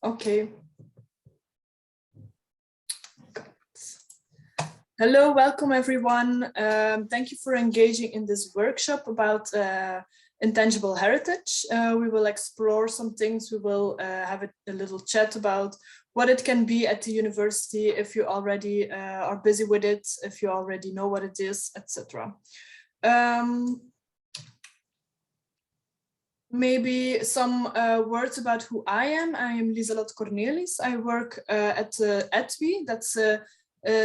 Okay. Hello, welcome everyone. Thank you for engaging in this workshop about intangible heritage. We will explore some things. We will have a little chat about what it can be at the university if you already are busy with it, if you already know what it is, etc. Maybe some words about who I am. I am Lieselot Cornelis. I work at ETWIE, that's a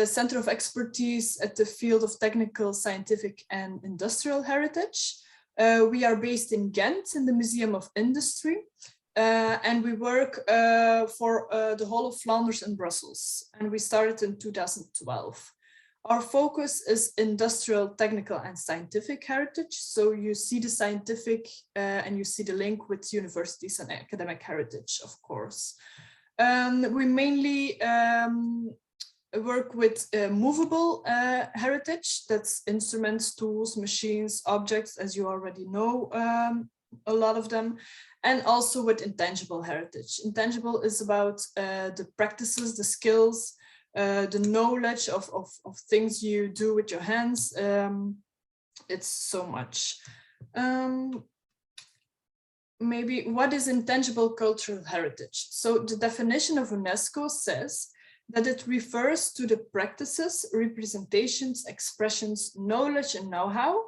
Center of Expertise at the field of technical, scientific and industrial heritage. We are based in Ghent in the Museum of Industry, and we work for the whole of Flanders and Brussels, and we started in 2012. Our focus is industrial, technical and scientific heritage. So you see the scientific and you see the link with universities and academic heritage, of course. We mainly work with movable heritage, that's instruments, tools, machines, objects, as you already know, a lot of them, and also with intangible heritage. Intangible is about the practices, the skills, the knowledge of things you do with your hands. It's so much. Maybe what is intangible cultural heritage? So the definition of UNESCO says that it refers to the practices, representations, expressions, knowledge and know-how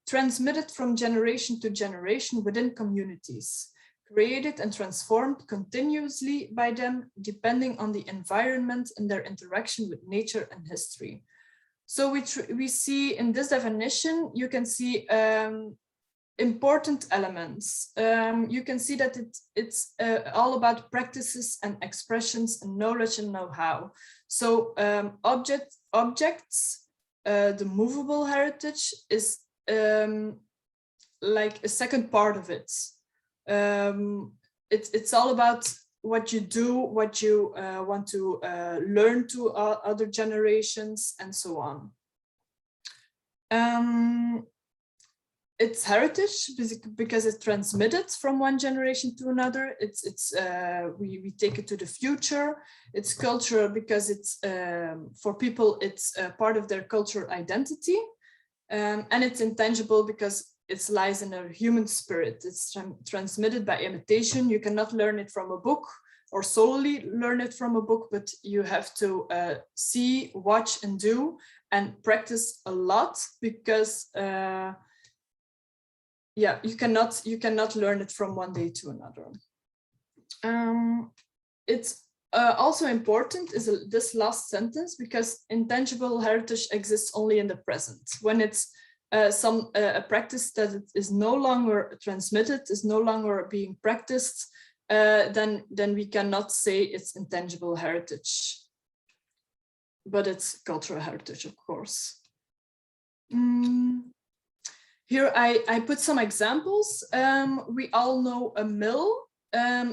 transmitted from generation to generation within communities, created and transformed continuously by them, depending on the environment and their interaction with nature and history. So we see in this definition, you can see important elements. You can see that it's all about practices and expressions and knowledge and know-how. So objects, the movable heritage is like a second part of it. It's all about what you do, what you want to learn to other generations and so on. It's heritage because it's transmitted from one generation to another. We take it to the future. It's culture because it's for people, it's part of their cultural identity. And it's intangible because it lies in a human spirit. It's transmitted by imitation. You cannot learn it from a book or solely learn it from a book, but you have to see, watch and do and practice a lot because yeah, you cannot learn it from one day to another. It's also important is this last sentence because intangible heritage exists only in the present. When it's a practice that is no longer transmitted, is no longer being practiced, then we cannot say it's intangible heritage. But it's cultural heritage, of course. Here I put some examples. We all know a mill.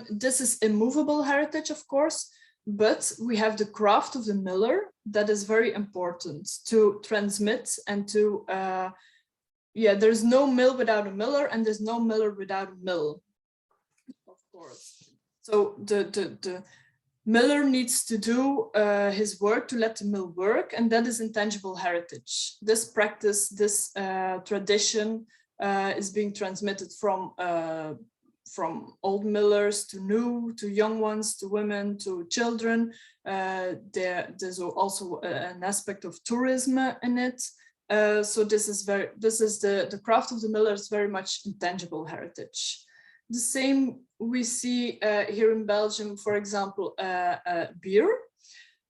This is immovable heritage, of course, but we have the craft of the miller that is very important to transmit and to, yeah, there's no mill without a miller and there's no miller without a mill, of course. So the miller needs to do his work to let the mill work, and that is intangible heritage. This practice, this tradition is being transmitted from old millers to new, to young ones, to women, to children. There's also an aspect of tourism in it. So this is the craft of the miller is very much intangible heritage. The same we see here in Belgium, for example, beer.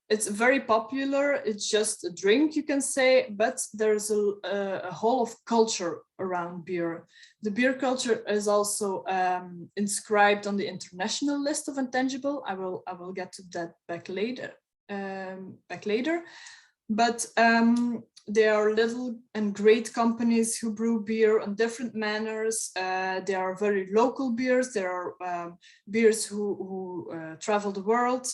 It's very popular. It's just a drink, you can say, but there's a whole of culture around beer. The beer culture is also inscribed on the international list of intangible. I will get to that back later. But there are little and great companies who brew beer on different manners. There are very local beers. There are beers who travel the world.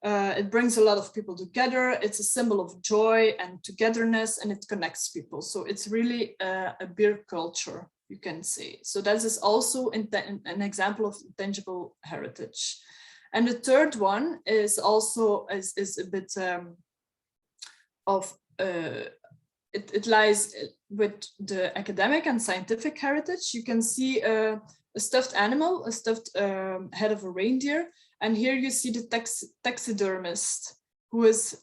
It brings a lot of people together. It's a symbol of joy and togetherness, and it connects people. So it's really a beer culture, you can say. So that is also an example of intangible heritage. And the third one is also is a bit it lies with the academic and scientific heritage. You can see a stuffed animal, a stuffed head of a reindeer. And here you see the taxidermist, who is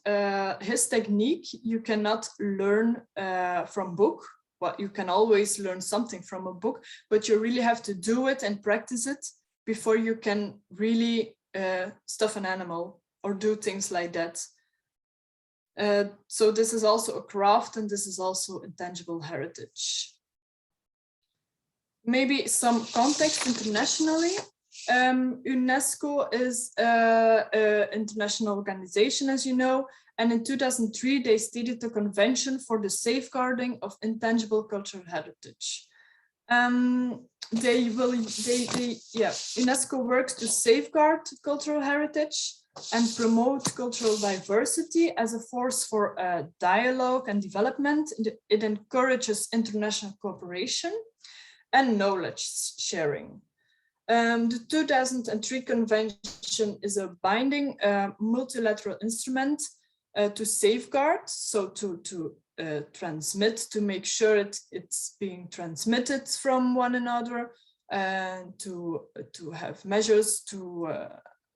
his technique you cannot learn from book. Well, you can always learn something from a book, but you really have to do it and practice it before you can really stuff an animal or do things like that. So this is also a craft, and this is also intangible heritage. Maybe some context internationally. UNESCO is an international organization, as you know, and in 2003 they stated the Convention for the Safeguarding of Intangible Cultural Heritage. UNESCO works to safeguard cultural heritage and promote cultural diversity as a force for dialogue and development. It encourages international cooperation and knowledge sharing. The 2003 convention is a binding multilateral instrument to safeguard, so to transmit, to make sure it's being transmitted from one another, and to have measures to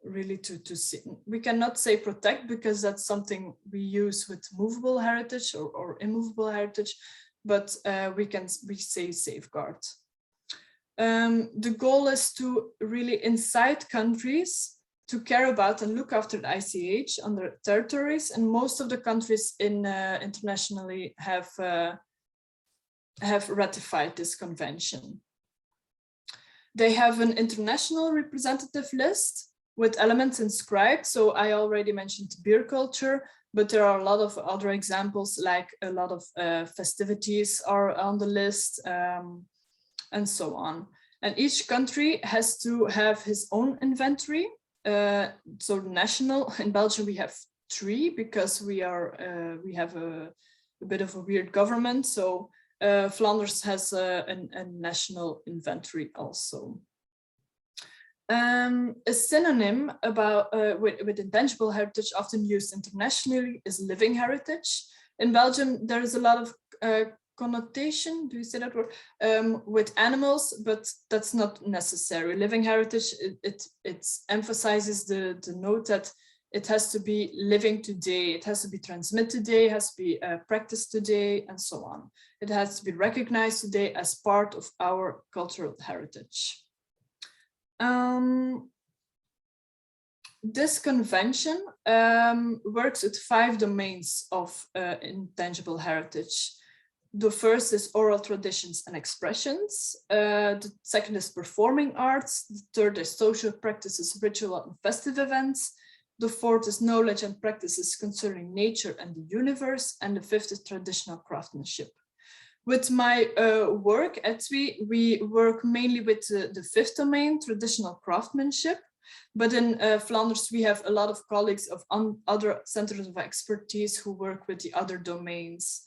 really to see. We cannot say protect, because that's something we use with movable heritage or immovable heritage, but we say safeguard. The goal is to really incite countries to care about and look after the ICH on their territories, and most of the countries internationally have ratified this convention. They have an international representative list with elements inscribed. So I already mentioned beer culture, but there are a lot of other examples, like a lot of festivities are on the list, and so on. And each country has to have his own inventory. So national, in Belgium we have 3, because we have a bit of a weird government. So Flanders has a national inventory also. A synonym about with intangible heritage often used internationally is living heritage. In Belgium, there is a lot of connotation, do you say that word, with animals, but that's not necessary. Living heritage, it emphasizes the note that it has to be living today, it has to be transmitted today, it has to be practiced today, and so on. It has to be recognized today as part of our cultural heritage. This convention works with 5 domains of intangible heritage. The first is oral traditions and expressions. The second is performing arts. The third is social practices, ritual and festive events. The fourth is knowledge and practices concerning nature and the universe. And the fifth is traditional craftsmanship. With my work at ETWIE, we work mainly with the 5th domain, traditional craftsmanship. But in Flanders, we have a lot of colleagues of other centers of expertise who work with the other domains.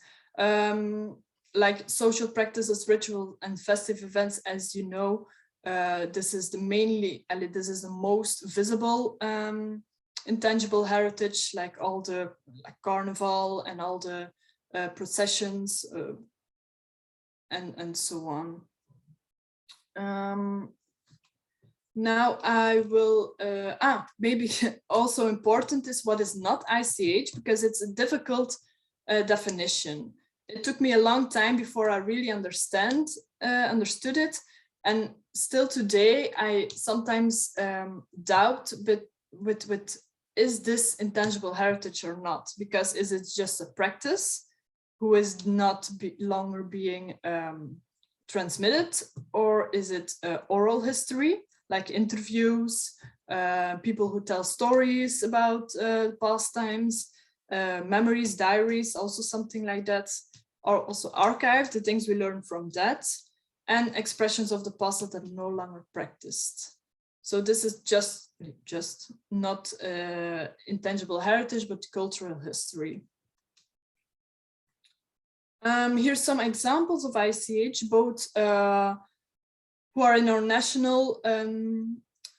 Like social practices, ritual and festive events, as you know, this is the most visible intangible heritage, like all the carnival and all the processions and so on. Now I will, maybe also important is what is not ICH, because it's a difficult definition. It took me a long time before I really understood it. And still today, I sometimes doubt, but with is this intangible heritage or not? Because is it just a practice who is not longer being transmitted, or is it oral history, like interviews, people who tell stories about past times, memories, diaries, also something like that, are also archived, the things we learn from that, and expressions of the past that are no longer practiced. So this is just not intangible heritage, but cultural history. Here's some examples of ICH, both who are in our national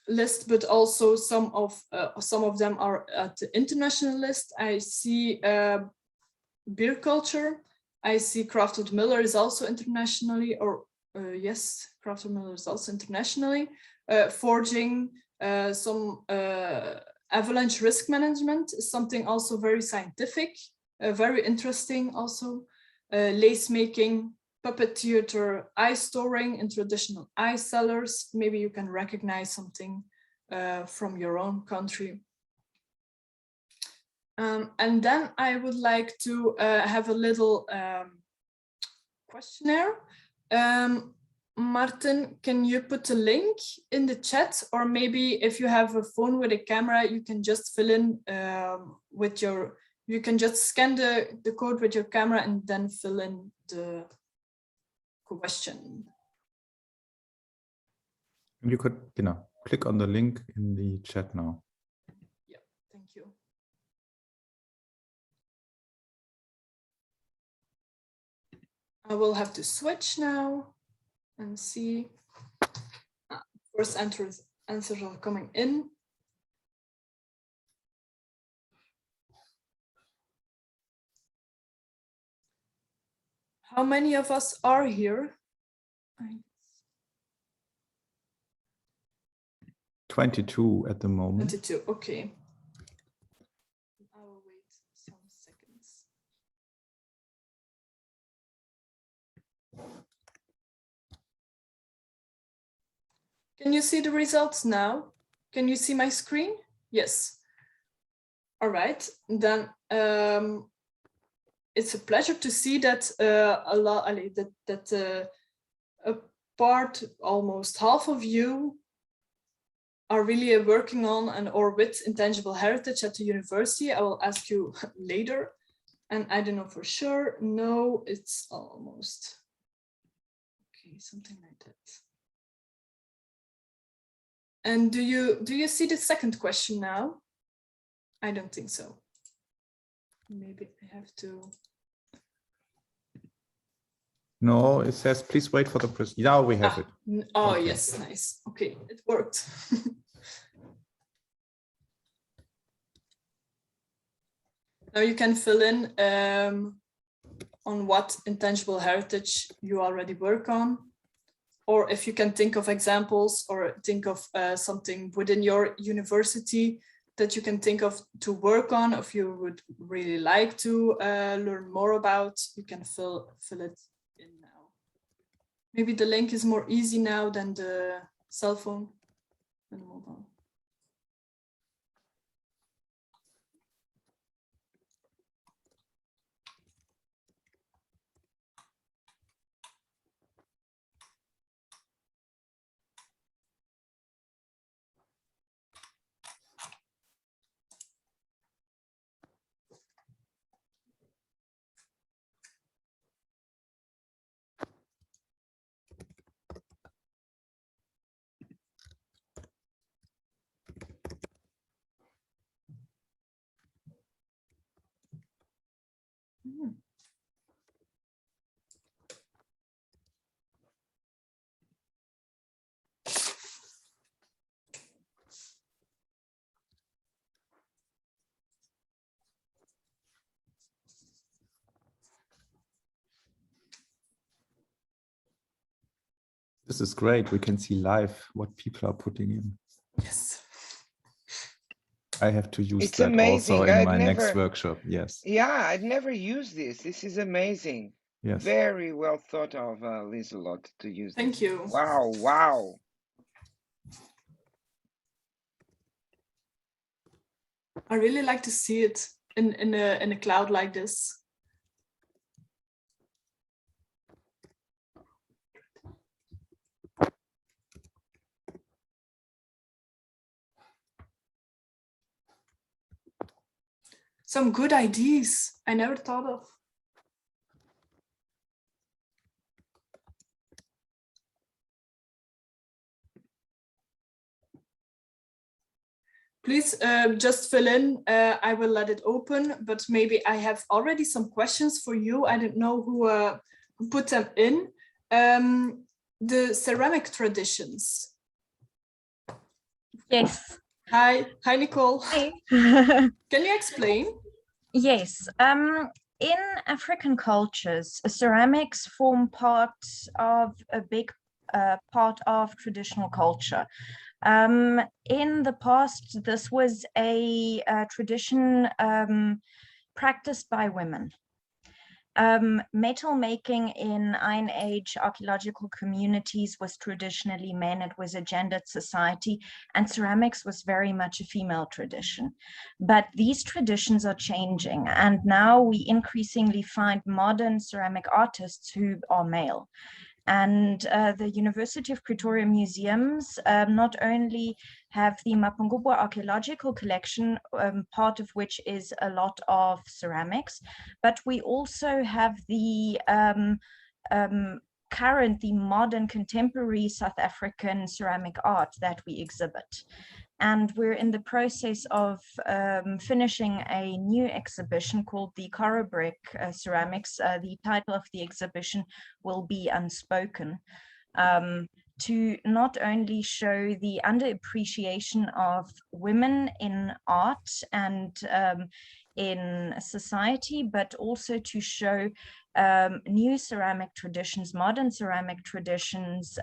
list, but also some of them are at the international list. I see beer culture. I see Crafted Miller is also internationally, or yes, Crafted Miller is also internationally. Forging, some avalanche risk management is something also very scientific, very interesting also. Lace making, puppet theater, ice storing in traditional ice cellars. Maybe you can recognize something from your own country. And then I would like to have a little questionnaire. Martin, can you put a link in the chat, or maybe if you have a phone with a camera, you can just fill in with your, you can just scan the code with your camera and then fill in the question. You could, click on the link in the chat now. Yeah, thank you. I will have to switch now and see. First answers are coming in. How many of us are here? 22 at the moment. 22, okay. I will wait some seconds. Can you see the results now? Can you see my screen? Yes. All right, then it's a pleasure to see that a part, almost half of you are really working on or with intangible heritage at the university. I will ask you later, and I don't know for sure. No, it's almost okay, something like that. And do you see the second question now? I don't think so. Maybe I have to. No, it says, please wait for the press. Now we have it. Oh, okay. Yes, nice. Okay, it worked. Now you can fill in on what intangible heritage you already work on, or if you can think of examples or think of something within your university that you can think of to work on, if you would really like to learn more about, you can fill it in now. Maybe the link is more easy now than the cell phone and the mobile. This is great. We can see live what people are putting in. Yes. I have to use It's that amazing. also in I've my next never- workshop. Yes. Yeah, I'd never used this. This is amazing. Yes. Very well thought of, Lieselot, to use Thank this. you. Wow, wow. I really like to see it in a cloud like this. Some good ideas I never thought of. Please just fill in. I will let it open, but maybe I have already some questions for you. I don't know who put them in. The ceramic traditions. Yes. Hi, Nicole. Hey. Can you explain? Yes. In African cultures, ceramics form part of a big part of traditional culture. In the past, this was a tradition practiced by women. Metal making in Iron Age archaeological communities was traditionally men. It was a gendered society, and ceramics was very much a female tradition. But these traditions are changing, and now we increasingly find modern ceramic artists who are male. And the University of Pretoria museums not only have the Mapungubwe archaeological collection, part of which is a lot of ceramics, but we also have the current, the modern contemporary South African ceramic art that we exhibit. And we're in the process of finishing a new exhibition called the Corrobrick Ceramics. The title of the exhibition will be Unspoken, to not only show the underappreciation of women in art and in society, but also to show new ceramic traditions, modern ceramic traditions,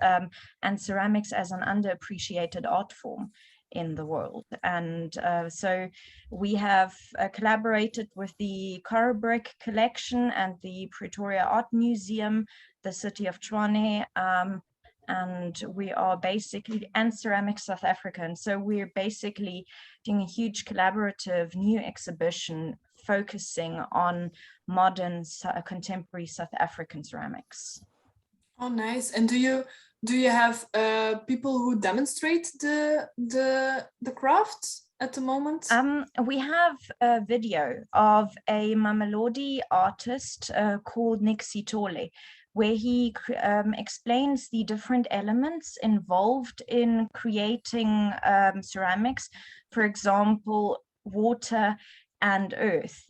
and ceramics as an underappreciated art form in the world. And so we have collaborated with the Corrobrick collection and the Pretoria Art Museum, the city of Tshwane, and we are basically, and Ceramics South Africa. And so we're basically doing a huge collaborative new exhibition focusing on modern contemporary South African ceramics. Oh, nice. And do you have people who demonstrate the craft at the moment? We have a video of a Mamelodi artist called Nick Sitole, where he explains the different elements involved in creating ceramics. For example, water and earth.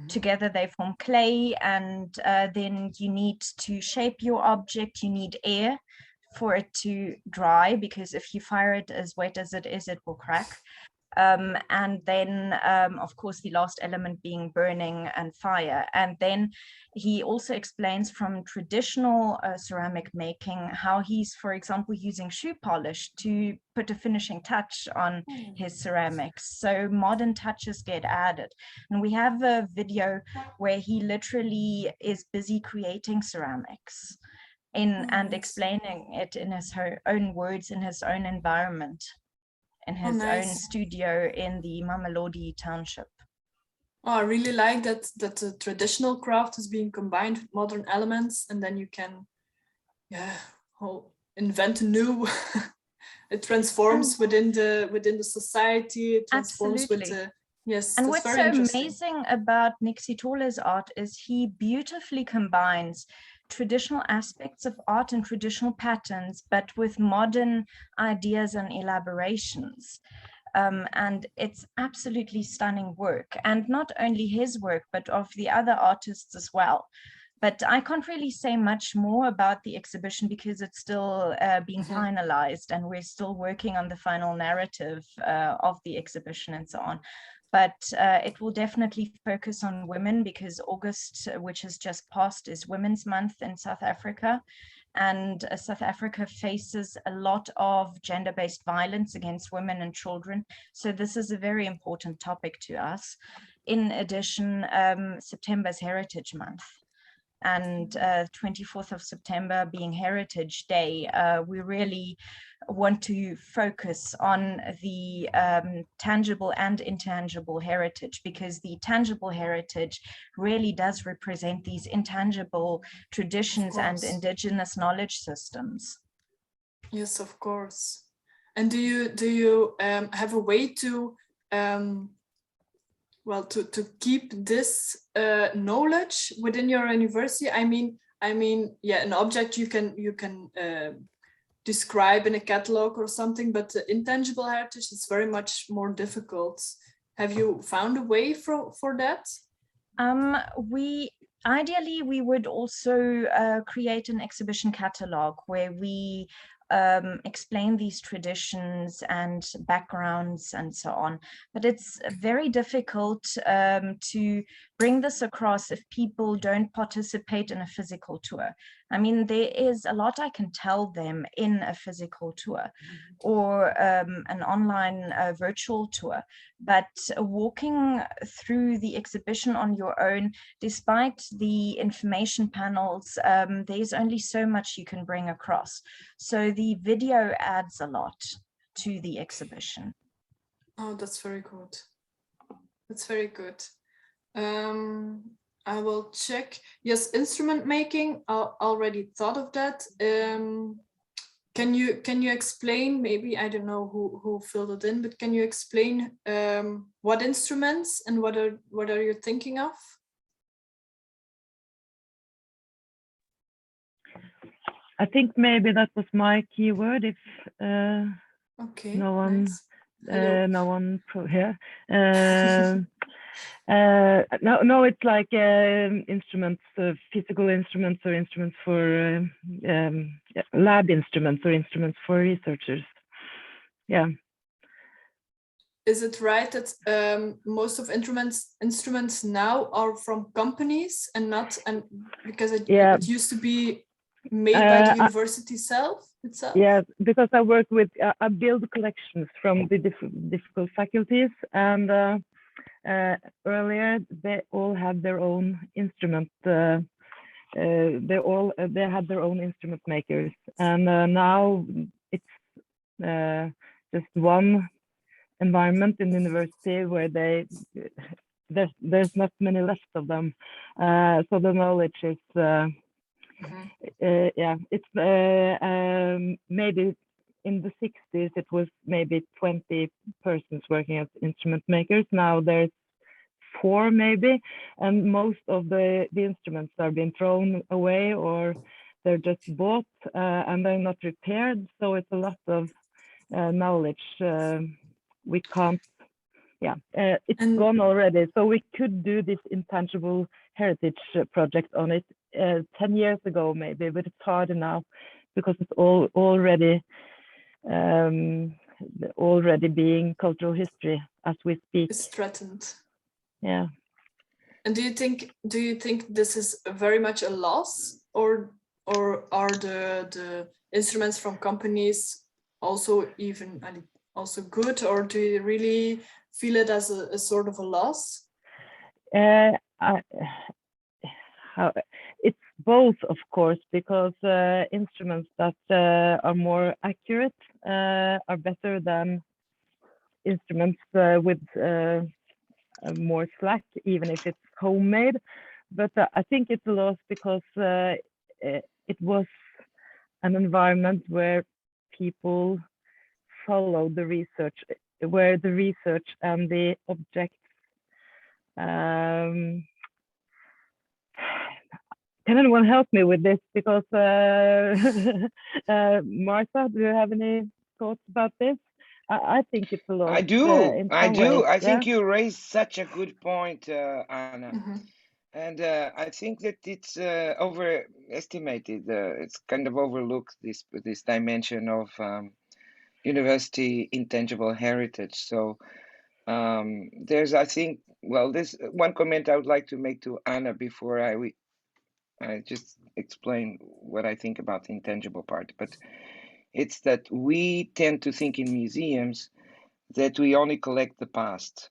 Together they form clay, and then you need to shape your object. You need air for it to dry, because if you fire it as wet as it is, it will crack. And then, of course, the last element being burning and fire. And then he also explains from traditional ceramic making how he's, for example, using shoe polish to put a finishing touch on his ceramics. So modern touches get added. And we have a video where he literally is busy creating ceramics and explaining it in his own words, in his own environment, in his own studio in the Mamelodi township. Oh, I really like that the traditional craft is being combined with modern elements, and then you can invent a new it transforms within the society, it transforms Absolutely. with the yes. And what's so amazing about Nick Sitole's art is he beautifully combines traditional aspects of art and traditional patterns, but with modern ideas and elaborations. And it's absolutely stunning work, and not only his work, but of the other artists as well. But I can't really say much more about the exhibition because it's still being finalized, and we're still working on the final narrative of the exhibition and so on. But it will definitely focus on women, because August, which has just passed, is Women's Month in South Africa. And South Africa faces a lot of gender-based violence against women and children. So this is a very important topic to us. In addition, September is Heritage Month. And 24th of September being Heritage Day, we really want to focus on the tangible and intangible heritage, because the tangible heritage really does represent these intangible traditions and indigenous knowledge systems. Yes, of course. And do you have a way to to keep this knowledge within your university? I mean, an object you can describe in a catalog or something, but the intangible heritage is very much more difficult. Have you found a way for that? Ideally, we would also create an exhibition catalog where we explain these traditions and backgrounds and so on. But it's very difficult to bring this across if people don't participate in a physical tour. I mean, there is a lot I can tell them in a physical tour or an online virtual tour, but walking through the exhibition on your own, despite the information panels, there's only so much you can bring across. So the video adds a lot to the exhibition. Oh, that's very good. That's very good. I will check. Yes, instrument making. I already thought of that. Can you explain? Maybe I don't know who filled it in, but can you explain what instruments and what are you thinking of? I think maybe that was my keyword. If okay, no one, nice. no one here. No, it's like instruments, physical instruments, or instruments for lab instruments, or instruments for researchers. Yeah. Is it right that most of instruments now are from companies and not, and because it used to be made by the university itself? Yeah, because I work with, I build collections from the difficult faculties, and earlier they all had their own instrument. They had their own instrument makers, and now it's just one environment in the university where there's not many left of them. So the knowledge is yeah, it's maybe in the 60s it was maybe 20 persons working as instrument makers. Now there's 4 maybe, and most of the instruments are being thrown away, or they're just bought and they're not repaired. So it's a lot of knowledge we can't, it's gone already. So we could do this intangible heritage project on it 10 years ago maybe, but it's harder now because it's all already being cultural history as we speak. It's threatened. Yeah. And do you think this is very much a loss, or are the instruments from companies also good, or do you really feel it as a sort of a loss? It's both, of course, because instruments that are more accurate are better than instruments with more slack, even if it's homemade. But I think it's a loss because it was an environment where people follow the research, where the research and the objects. Can anyone help me with this? Because Martha, do you have any thoughts about this? I think it's a lot. I do. I think yeah? you raised such a good point, Anna. Mm-hmm. And I think that it's overestimated. It's kind of overlooked, this dimension of university intangible heritage. So there's, I think, well, there's one comment I would like to make to Anna before I just explain what I think about the intangible part. But it's that we tend to think in museums that we only collect the past.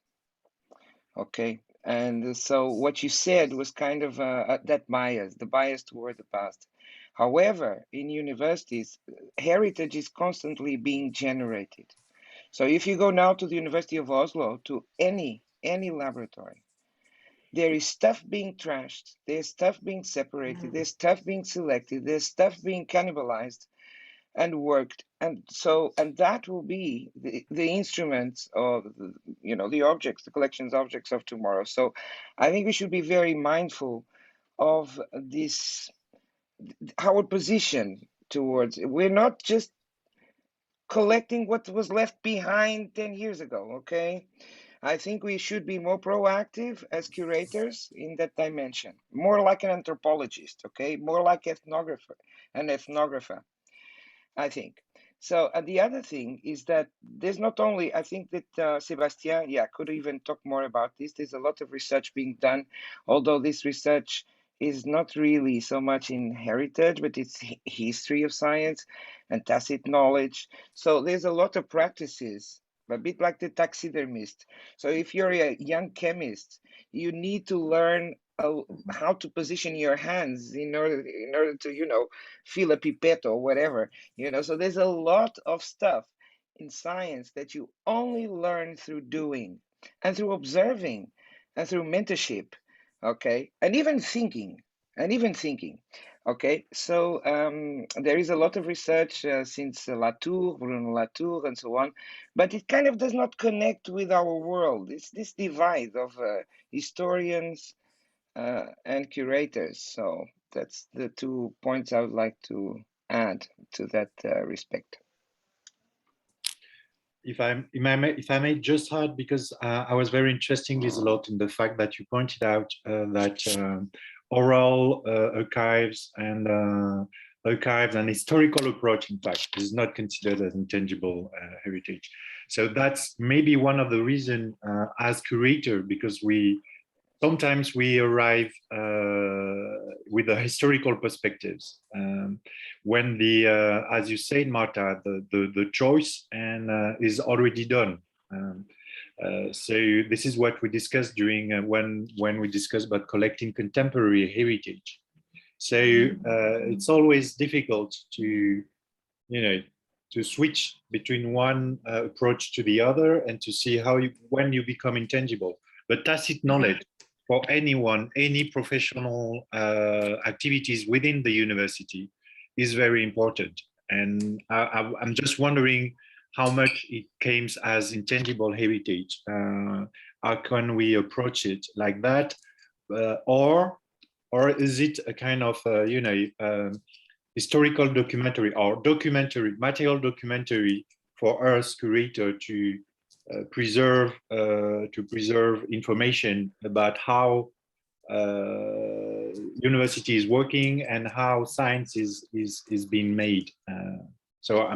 Okay. And so what you said was kind of that bias, the bias toward the past. However, in universities, heritage is constantly being generated. So if you go now to the University of Oslo, to any laboratory, there is stuff being trashed, there's stuff being separated, there's stuff being selected, there's stuff being cannibalized and worked, and that will be the instruments of the objects, the collections objects of tomorrow. So I think we should be very mindful of this, our position towards it. We're not just collecting what was left behind 10 years ago. Okay, I think we should be more proactive as curators in that dimension, more like an anthropologist, okay, more like an ethnographer, I think. So the other thing is that there's not only, I think that Sebastian, could even talk more about this. There's a lot of research being done, although this research is not really so much in heritage, but it's history of science and tacit knowledge. So there's a lot of practices, a bit like the taxidermist. So if you're a young chemist, you need to learn how to position your hands in order to, you know, feel a pipette or whatever, you know. So there's a lot of stuff in science that you only learn through doing and through observing and through mentorship, okay, and even thinking. Okay, so there is a lot of research since Latour, Bruno Latour, and so on, but it kind of does not connect with our world. It's this divide of historians and curators. So that's the 2 points I would like to add to that respect. If I may just add, because I was very interested, Lieselot, in the fact that you pointed out that oral archives and historical approach, in fact, is not considered as intangible heritage. So that's maybe one of the reasons as curator, because sometimes we arrive with the historical perspectives when as you said, Marta, the choice is already done. So this is what we discussed during when we discussed about collecting contemporary heritage. So it's always difficult to, to switch between one approach to the other and to see when you become intangible. But tacit knowledge for anyone, any professional activities within the university is very important. And I'm just wondering how much it comes as intangible heritage. How can we approach it like that? Or is it a kind of, historical documentary or material documentary for us curator to preserve information about how university is working and how science is being made. So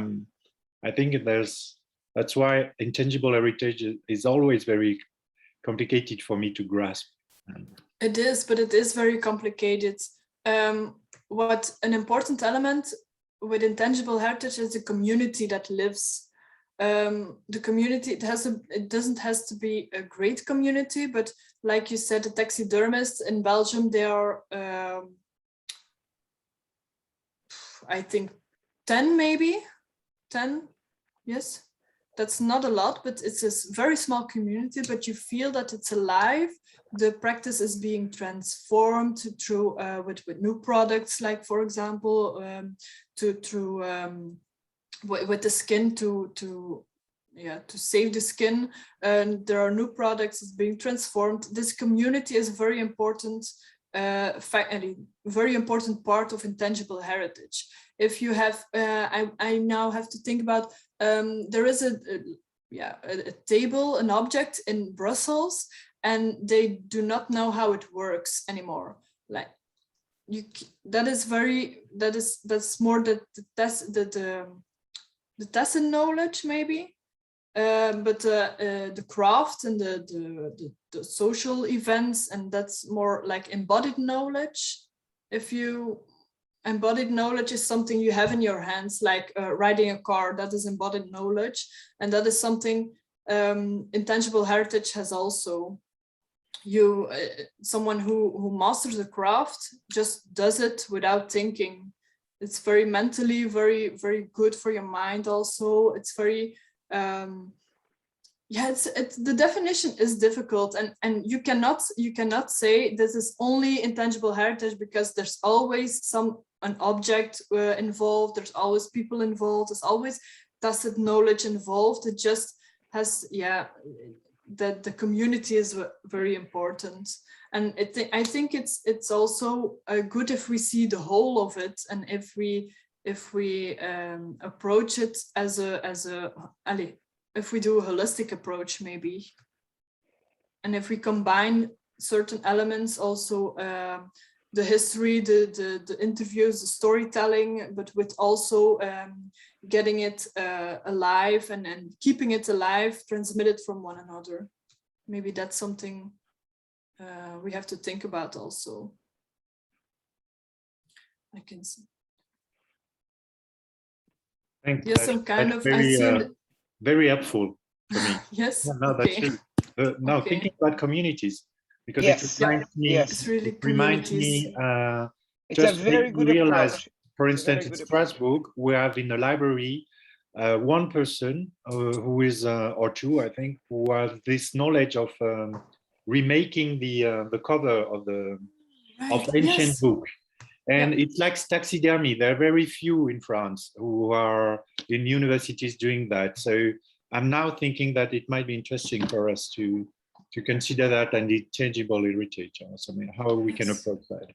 I think that's why intangible heritage is always very complicated for me to grasp. It is, but it is very complicated. What an important element with intangible heritage is the community that lives. The community, it doesn't have to be a great community, but like you said, the taxidermists in Belgium, they are, I think 10 maybe, 10, yes. That's not a lot, but it's a very small community, but you feel that it's alive. The practice is being transformed through with new products, like for example, with the skin to save the skin, and there are new products is being transformed. This community is a very important very important part of intangible heritage. If you have, I now have to think about, there is a table, an object in Brussels, and they do not know how it works anymore. Like that's more the tacit knowledge maybe, but the craft and the social events, and that's more like embodied knowledge. Embodied knowledge is something you have in your hands, like riding a car. That is embodied knowledge, and that is something intangible heritage has also. Someone who masters a craft just does it without thinking. It's very mentally very, very good for your mind also. It's very it's the definition is difficult, and you cannot say this is only intangible heritage, because there's always an object involved, there's always people involved, there's always tacit knowledge involved. It just has that the community is very important, and I think it's also good if we see the whole of it, and if we approach it if we do a holistic approach maybe, and if we combine certain elements also the history, the interviews, the storytelling, but with also getting it alive and keeping it alive, transmitted from one another. Maybe that's something we have to think about also. I can see. Thanks. Yes, some kind of very, very helpful for me. Yes. Yeah, no, that's Okay. really, now Okay. thinking about communities, because Yes. it reminds me, It's really it reminds communities. me It's a just very good realize, approach. for It's a very instance, in good approach. Strasbourg, we have in the library one person who is, or two, I think, who has this knowledge of remaking the cover of the ancient Yes. book. And it's like taxidermy. There are very few in France who are in universities doing that. So I'm now thinking that it might be interesting for us to consider that and intangible heritage or something, how we can approach that.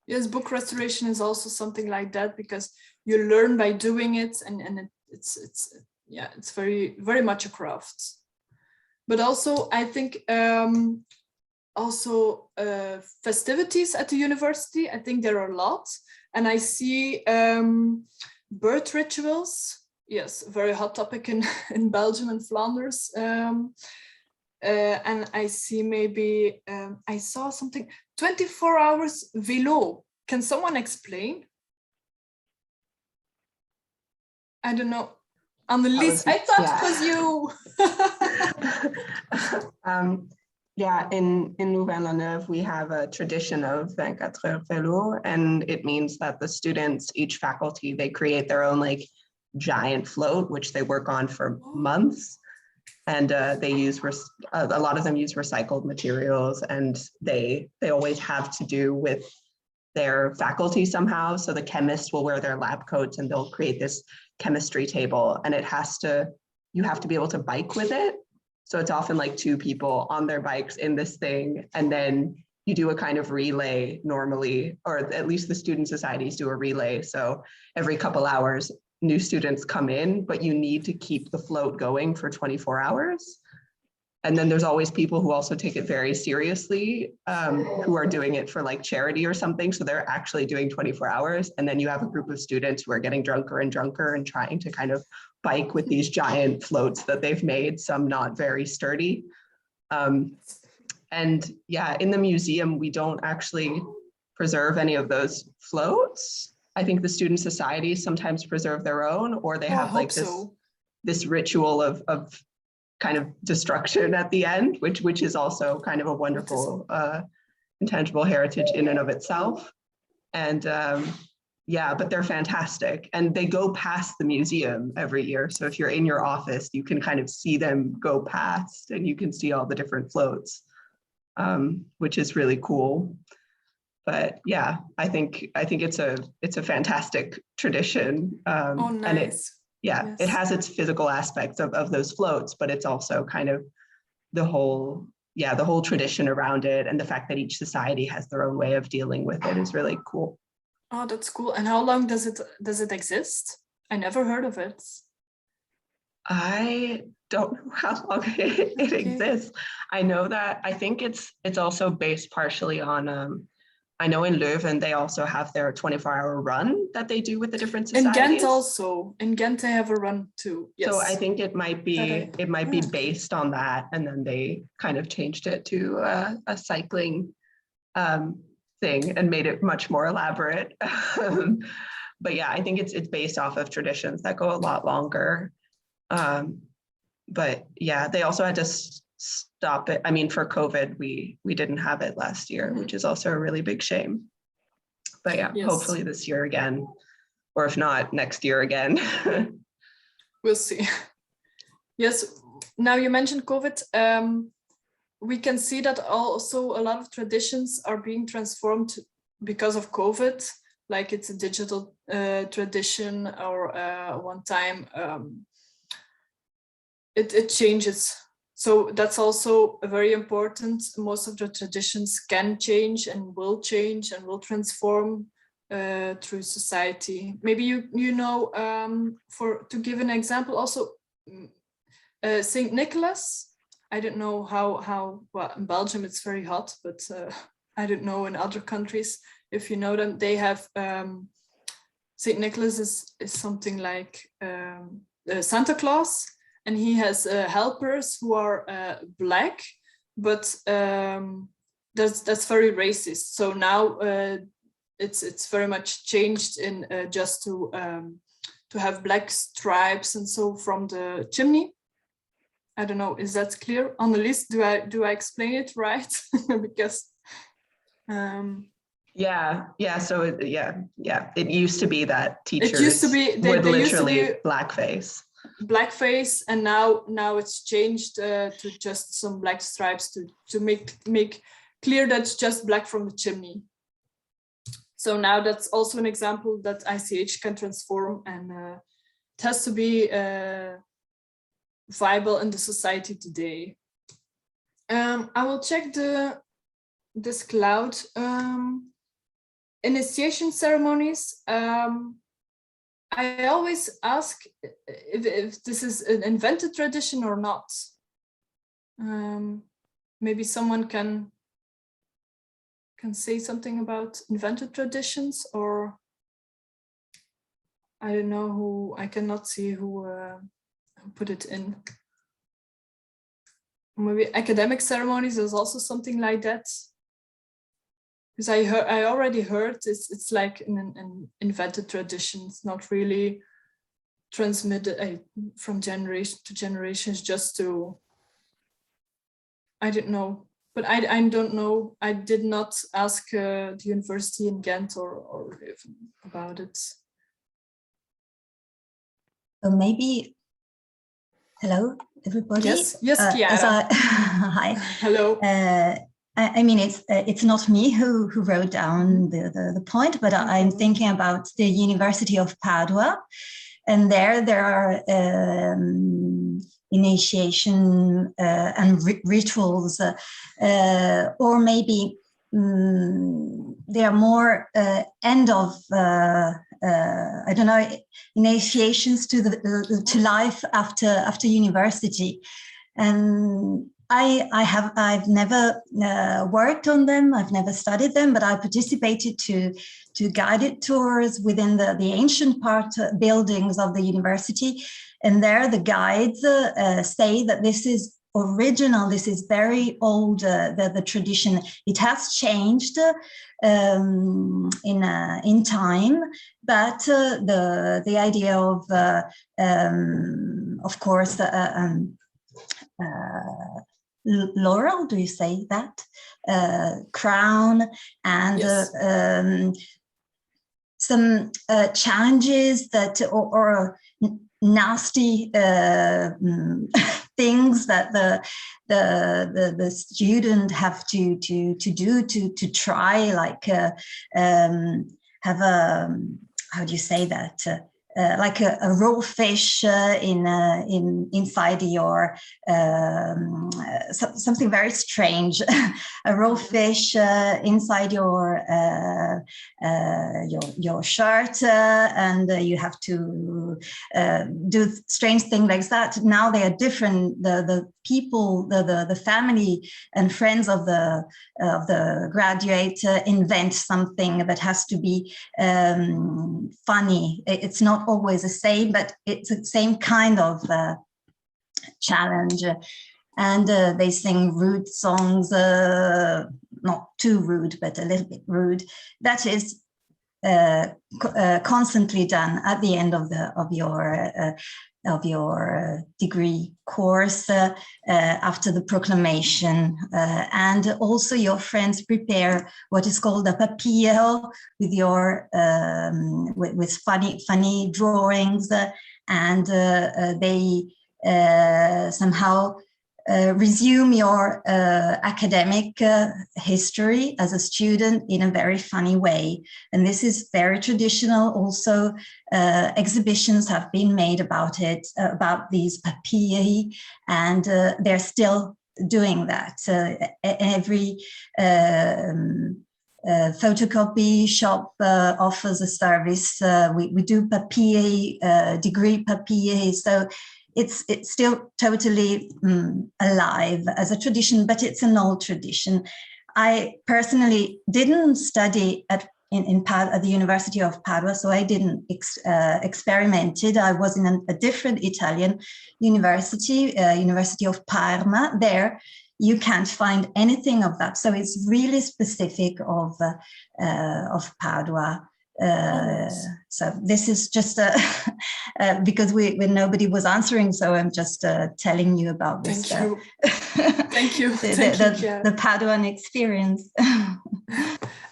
Yes, book restoration is also something like that, because you learn by doing it, and it's very much a craft. But also I think also festivities at the university, I think there are a lot, and I see birth rituals. Yes, very hot topic in Belgium and Flanders. And I see maybe, I saw something, 24 hours vélo. Can someone explain? I don't know. Annelies, I thought it was you. Yeah, in Louvain-la-Neuve, we have a tradition of 24 heures vélo, and it means that the students, each faculty, they create their own like giant float, which they work on for months. And they use, a lot of them use recycled materials, and they always have to do with their faculty somehow. So the chemists will wear their lab coats and they'll create this chemistry table, and you have to be able to bike with it. So it's often like two people on their bikes in this thing, and then you do a kind of relay normally, or at least the student societies do a relay. So every couple hours, new students come in, but you need to keep the float going for 24 hours. And then there's always people who also take it very seriously, who are doing it for like charity or something. So they're actually doing 24 hours. And then you have a group of students who are getting drunker and drunker and trying to kind of bike with these giant floats that they've made, some not very sturdy. And yeah, in the museum, we don't actually preserve any of those floats. I think the student societies sometimes preserve their own, or they have like this ritual of kind of destruction at the end, which is also kind of a wonderful intangible heritage in and of itself. And yeah, but they're fantastic, and they go past the museum every year. So if you're in your office, you can kind of see them go past, and you can see all the different floats, which is really cool. But yeah, I think it's a fantastic tradition. Oh, nice. And it has its physical aspects of those floats, but it's also kind of the whole tradition around it, and the fact that each society has their own way of dealing with it is really cool. Oh, that's cool. And how long does it exist? I never heard of it. I don't know how long it exists. I know that I think it's also based partially on I know in Leuven they also have their 24-hour run that they do with the different societies. In Ghent also. In Ghent they have a run too. Yes. So I think it might be based on that, and then they kind of changed it to a cycling thing and made it much more elaborate. But yeah, I think it's based off of traditions that go a lot longer. But yeah, they also had to stop it. I mean, for COVID, we didn't have it last year, which is also a really big shame. But yeah, hopefully this year again, or if not, next year again. We'll see. Yes, now you mentioned COVID. We can see that also a lot of traditions are being transformed because of COVID, like it's a digital tradition, or one time it changes. So that's also very important. Most of the traditions can change and will transform through society. Maybe you know, to give an example, also Saint Nicholas. I don't know how well, in Belgium it's very hot, but I don't know in other countries if you know them, they have Saint Nicholas is something like Santa Claus, and he has helpers who are black, but that's very racist. So now it's very much changed in just to have black stripes and so from the chimney. I don't know, is that clear? Annelies, do I explain it right? Because yeah. So it used to be that teachers would literally blackface, and now it's changed to just some black stripes to make clear that's just black from the chimney. So now that's also an example that ICH can transform, and it has to be viable in the society today. I will check this cloud. Initiation ceremonies. I always ask if this is an invented tradition or not. Maybe someone can say something about invented traditions, or I don't know who. I cannot see who put it in. Maybe academic ceremonies is also something like that. Because I already heard it's like an invented tradition. It's not really transmitted from generation to generations, just to, I don't know. But I don't know. I did not ask the university in Ghent or about it. So maybe, hello, everybody. Yes, Chiara. Hi. Hello. I mean, it's not me who wrote down the point, but I'm thinking about the University of Padua, and there are initiation and rituals, or maybe they are more end of I don't know, initiations to life after university, and I've never worked on them. I've never studied them, but I participated to guided tours within the ancient buildings of the university. And there the guides say that this is original, this is very old, the tradition. It has changed in time, but the idea of course, laurel, do you say that? Crown, and yes. Some challenges that or nasty things that the student have to do to try, like have a, how do you say that? Like a raw fish inside your something very strange, a raw fish inside your shirt, and you have to do strange things like that. Now they are different. The people, the family and friends of the graduate invent something that has to be funny. It's not always the same, but it's the same kind of challenge. And they sing rude songs, not too rude, but a little bit rude. That is constantly done at the end of your degree course after the proclamation, and also your friends prepare what is called a papier with your with funny drawings, and they somehow resume your academic history as a student in a very funny way. And this is very traditional. Also, exhibitions have been made about it, about these papier, and they're still doing that. Every photocopy shop offers a service. We do papier, degree papier. So it's still totally alive as a tradition, but it's an old tradition. I personally didn't study at at the University of Padua, so I didn't experiment it. I was in a different Italian university, University of Parma. There, you can't find anything of that. So it's really specific of Padua. So this is just because when nobody was answering, so I'm just telling you about this. Thank you. Thank you. The Paduan experience.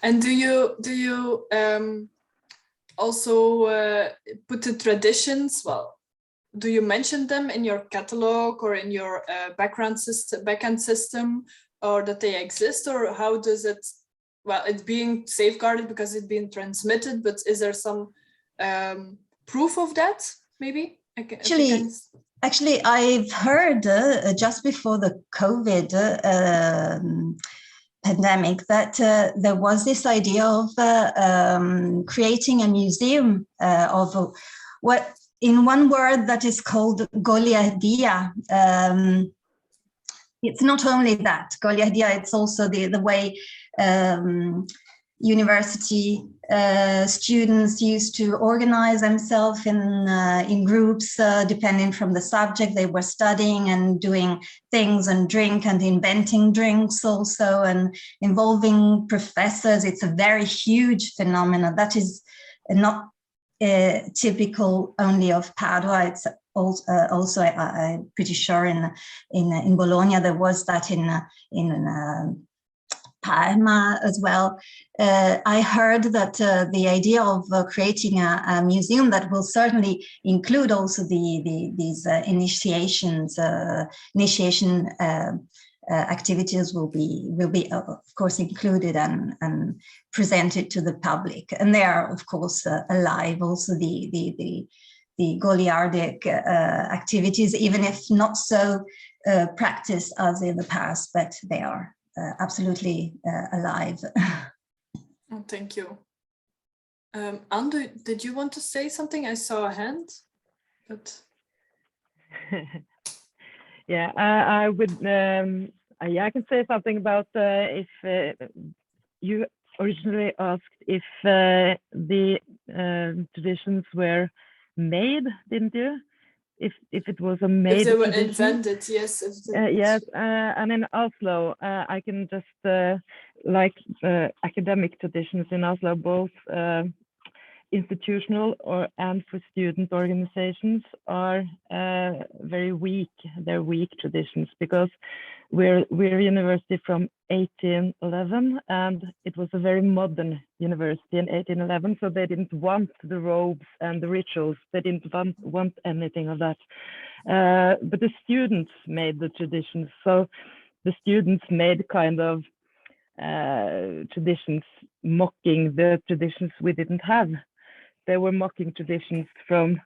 And do you also put the traditions? Well, do you mention them in your catalog or in your backend system, or that they exist, or how does it? Well, it's being safeguarded because it's being transmitted, but is there some proof of that? Maybe Actually, I've heard just before the COVID pandemic that there was this idea of creating a museum of what, in one word, that is called Goliardia. It's not only that, Goliardia, it's also the way university students used to organize themselves in groups depending from the subject they were studying, and doing things and drink and inventing drinks also, and involving professors. It's a very huge phenomenon that is not typical only of Padua. It's also I'm pretty sure in Bologna there was that in Parma as well. I heard that the idea of creating a museum that will certainly include also these initiation activities will be of course included and presented to the public, and they are of course alive. Also the Goliardic activities, even if not so practiced as in the past, but they are absolutely alive. Oh, thank you. Andu, did you want to say something? I saw a hand, but yeah, I would. Yeah, I can say something about if you originally asked if the traditions were made, didn't you? If it was a made if they were tradition. invented, yes. Yes, and in Oslo, I can just like academic traditions in Oslo, both institutional and for student organizations are very weak. They're weak traditions because we're a university from 1811, and it was a very modern university in 1811. So they didn't want the robes and the rituals. They didn't want anything of that. But the students made the traditions. So the students made kind of traditions mocking the traditions we didn't have. They were mocking traditions from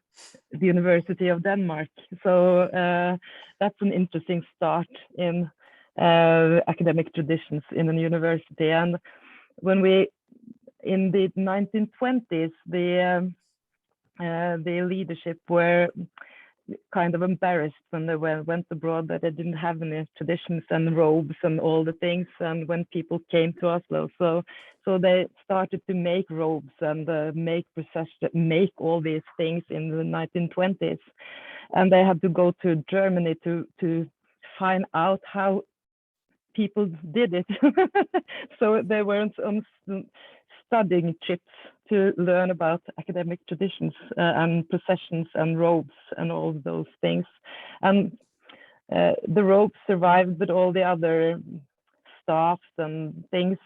the University of Denmark. So that's an interesting start in academic traditions in a university. And when we, in the 1920s, the leadership were kind of embarrassed when they went abroad that they didn't have any traditions and robes and all the things, and when people came to Oslo, so they started to make robes and make all these things in the 1920s, and they had to go to Germany to find out how people did it. So they weren't on studying trips to learn about academic traditions and processions and robes and all those things. And the robes survived, but all the other staffs and things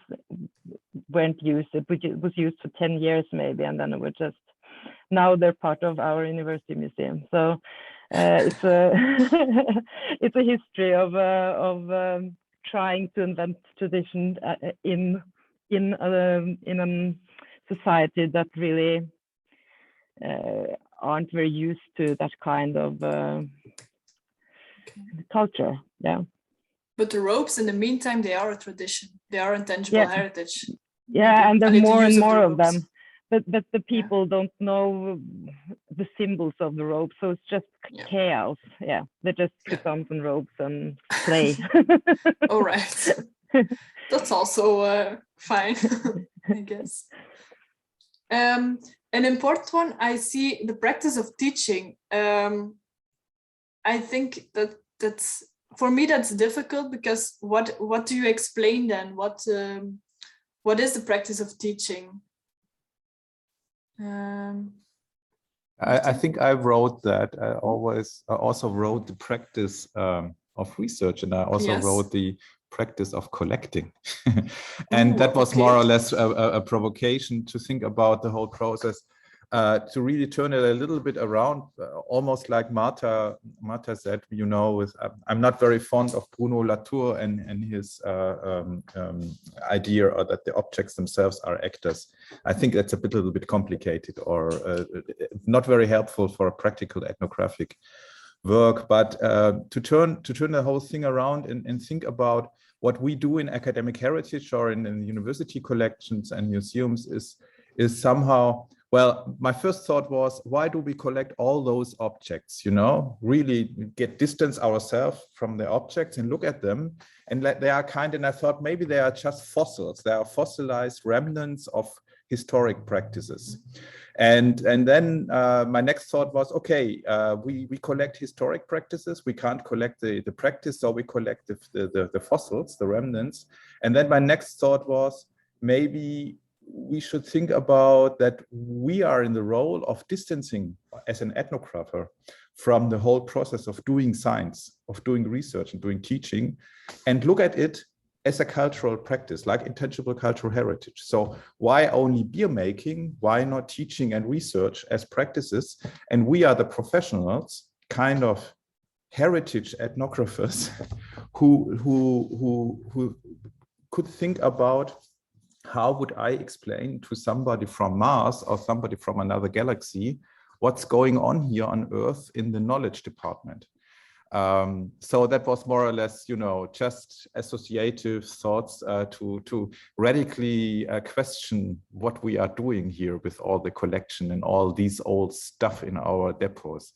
weren't used. It was used for 10 years maybe, and then it was just, now they're part of our university museum. So it's a history of trying to invent tradition in a society that really aren't very used to that kind of culture. Yeah. But the robes, in the meantime, they are a tradition. They are intangible heritage. Yeah, and there are more and more of them. But the people don't know the symbols of the robe, so it's just chaos. Yeah, they just put on some robes and play. All right. That's also fine, I guess. An important one, I see the practice of teaching. I think that's for me that's difficult, because what do you explain then? What is the practice of teaching? I think I wrote that. I also wrote the practice of research, and I also wrote the practice of collecting. And that was more or less a provocation to think about the whole process, to really turn it a little bit around, almost like Marta said, you know, with I'm not very fond of Bruno Latour and his idea, or that the objects themselves are actors. I think that's a little bit complicated, or not very helpful for a practical ethnographic work. But to turn the whole thing around and think about what we do in academic heritage or in university collections and museums is somehow, well, my first thought was, why do we collect all those objects? You know, really distance ourselves from the objects and look at them, and they are and I thought maybe they are just fossils. They are fossilized remnants of historic practices. And then my next thought was, okay, we collect historic practices. We can't collect the practice, so we collect the fossils, the remnants. And then my next thought was, maybe we should think about that we are in the role of distancing as an ethnographer from the whole process of doing science, of doing research and doing teaching, and look at it as a cultural practice, like intangible cultural heritage. So why only beer making? Why not teaching and research as practices? And we are the professionals, kind of heritage ethnographers, who could think about, how would I explain to somebody from Mars or somebody from another galaxy what's going on here on Earth in the knowledge department? So that was more or less, you know, just associative thoughts to radically question what we are doing here with all the collection and all these old stuff in our depots.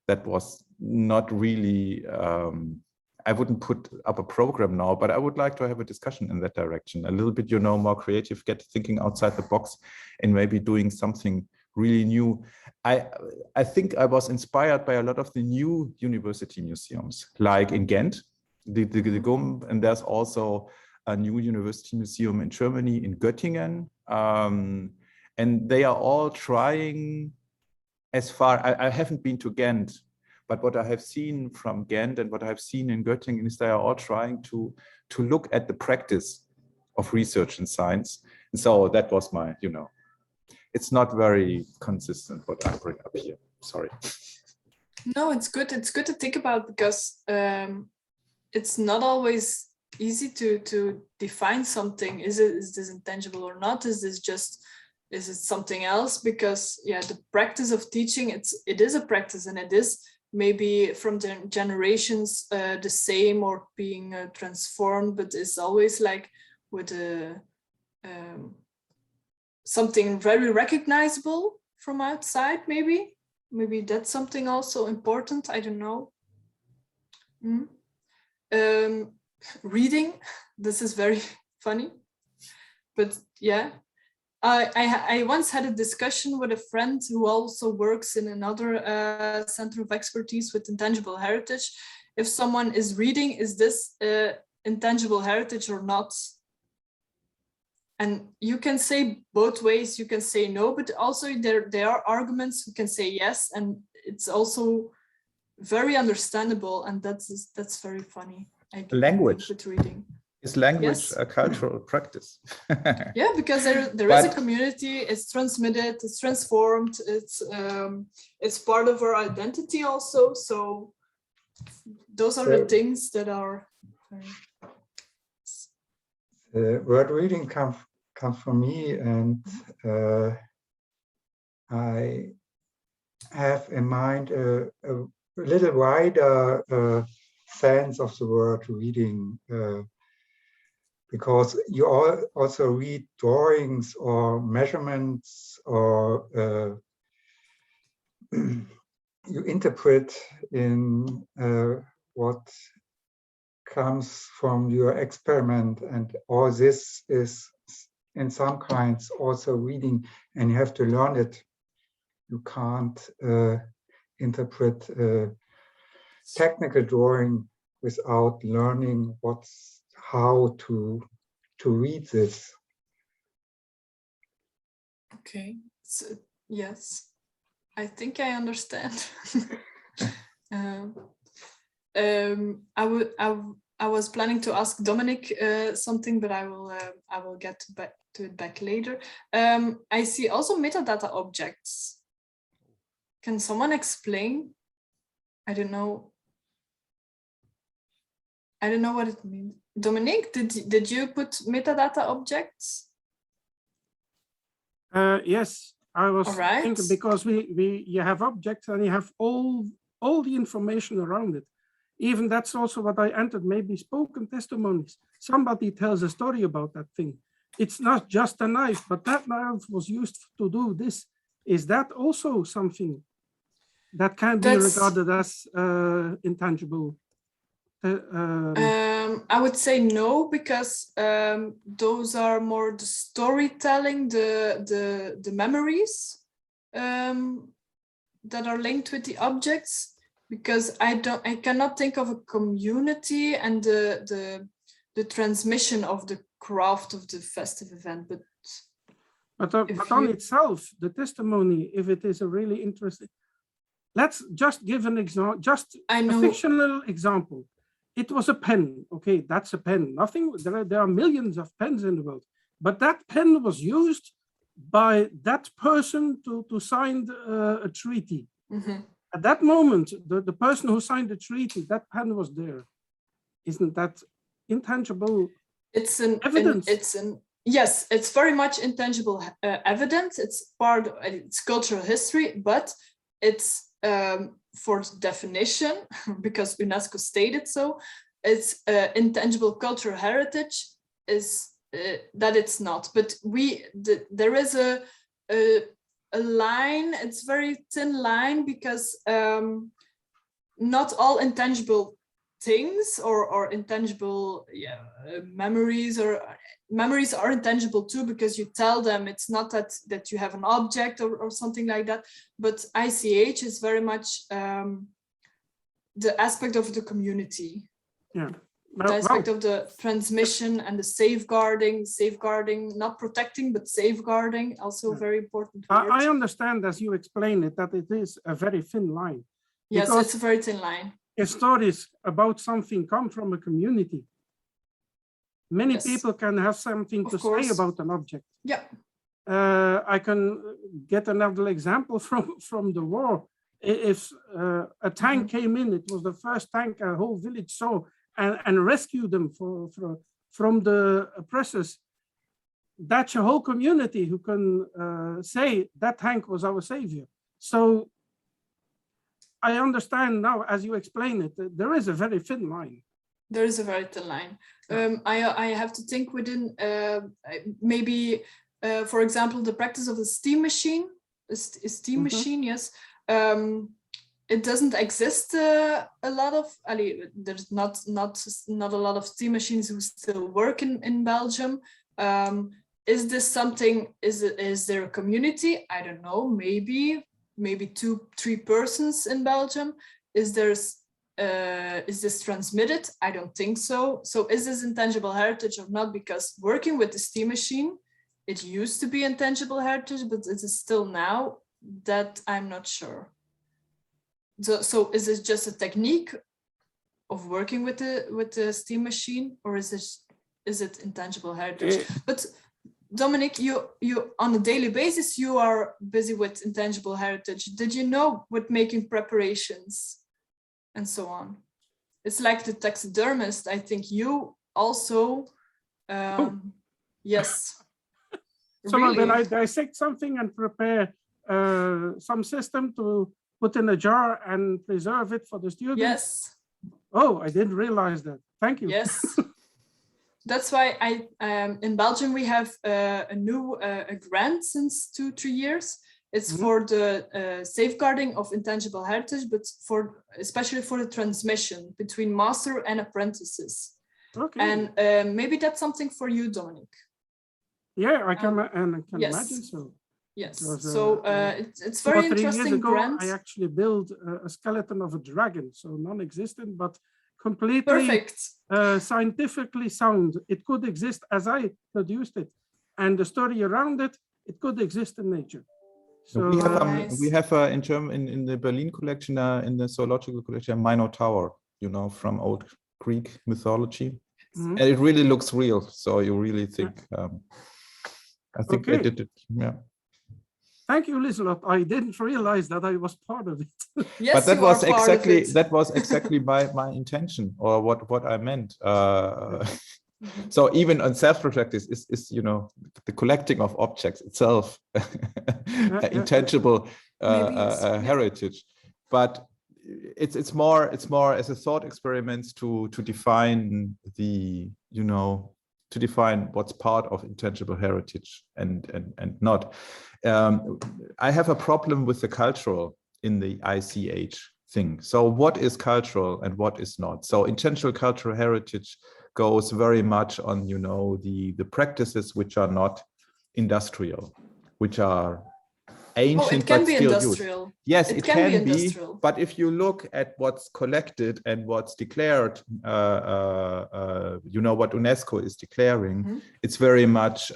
That was not really, I wouldn't put up a program now, but I would like to have a discussion in that direction. A little bit, you know, more creative, get thinking outside the box and maybe doing something really new. I think I was inspired by a lot of the new university museums, like in Ghent, the GUM, and there's also a new university museum in Germany, in Göttingen. And they are all trying, as far, I haven't been to Ghent, but what I have seen from Ghent and what I have seen in Göttingen is they are all trying to look at the practice of research and science. And so that was my, you know, it's not very consistent what I bring up here. Sorry. No, it's good. It's good to think about, because it's not always easy to define something. Is this intangible or not? Is it something else? Because yeah, the practice of teaching, it is a practice, and it is maybe from the generations the same or being transformed, but it's always like with something very recognizable from outside. Maybe that's something also important. I don't know. Reading, this is very funny, but yeah. I once had a discussion with a friend who also works in another center of expertise with intangible heritage. If someone is reading, is this intangible heritage or not? And you can say both ways. You can say no, but also there are arguments who can say yes, and it's also very understandable, and that's very funny. Language with reading. Is language a cultural practice? Yeah, because there is a community. It's transmitted. It's transformed. It's part of our identity also. So those are the things that are. Word reading comes from me, and I have in mind a little wider sense of the word reading. Because you also read drawings or measurements, or you interpret in what comes from your experiment, and all this is in some kinds also reading, and you have to learn it. You can't interpret technical drawing without learning how to read this. Okay, so yes, I think I understand. I was planning to ask Dominic something, but I will get back to it later. I see also metadata objects. Can someone explain? I don't know what it means. Dominic, did you put metadata objects? Yes, I was right. thinking, because you have objects and you have all the information around it. Even that's also what I entered, maybe spoken testimonies. Somebody tells a story about that thing. It's not just a knife, but that knife was used to do this. Is that also something that can be regarded as intangible? I would say no, because those are more the storytelling, the memories that are linked with the objects. Because I cannot think of a community and the transmission of the craft of the festive event. But on itself, the testimony, if it is a really interesting, let's just give an example, just a fictional example. It was a pen. Okay, that's a pen. Nothing. There are millions of pens in the world, but that pen was used by that person to sign a treaty. Mm-hmm. At that moment, the person who signed the treaty, that pen was there. Isn't that intangible evidence? Yes, it's very much intangible evidence. It's it's cultural history, but it's for definition, because UNESCO stated so, it's intangible cultural heritage is that it's not. But there is a line, it's very thin line, because not all intangible things or intangible memories are intangible too, because you tell them. It's not that you have an object or something like that, but ICH is very much the aspect of the community. Yeah. The aspect of the transmission and the safeguarding, not protecting, but safeguarding, also very important. I understand, as you explain it, that it is a very thin line. Yes, it's a very thin line. If stories about something come from a community, many people can have something to say about an object. Yeah. I can get another example from the war. If a tank came in, it was the first tank a whole village saw, and rescue them from the oppressors. That's a whole community who can say that tank was our savior. So I understand now, as you explain it, there is a very thin line. There is a very thin line. I have to think within maybe, for example, the practice of the steam machine. Machine, yes. It doesn't exist a lot of. There's not a lot of steam machines who still work in Belgium. Is this something? Is there a community? I don't know. Maybe 2-3 persons in Belgium. Is this transmitted? I don't think so. So is this intangible heritage or not? Because working with the steam machine, it used to be intangible heritage, but it is still now. That I'm not sure. So is this just a technique of working with the steam machine, or is it intangible heritage? But Dominic, you on a daily basis, you are busy with intangible heritage. Did you know with making preparations and so on? It's like the taxidermist. I think you also, yes. So really? when I dissect something and prepare some system to put in a jar and preserve it for the students? Yes. Oh, I didn't realize that. Thank you. Yes. That's why in Belgium we have a new grant since 2-3 years. It's for the safeguarding of intangible heritage, but especially for the transmission between master and apprentices. Okay. And maybe that's something for you, Dominic. Yeah, I can yes. imagine so. Yes, Because, so it's very 3 years interesting ago, grant. I actually built a skeleton of a dragon, so non-existent, but completely Perfect. Scientifically sound. It could exist as I produced it, and the story around it, it could exist in nature. So we have in the Berlin collection, in the zoological collection, a Minotaur, you know, from old Greek mythology. Mhm. And it really looks real. So you really think, I think Okay. I did it. Yeah. Thank you, Lieselot. I didn't realize that I was part of it. Yes, but that you was are part of it. that was exactly my intention, or what I meant. So even on self-protective is you know, the collecting of objects itself, intangible heritage, but it's more as a thought experiment to define the, you know, to define what's part of intangible heritage and not. I have a problem with the cultural in the ICH thing. So what is cultural and what is not? So intangible cultural heritage goes very much on, you know, the practices which are not industrial, which are ancient but still used. Yes, it can be, but if you look at what's collected and what's declared, you know, what UNESCO is declaring, it's very much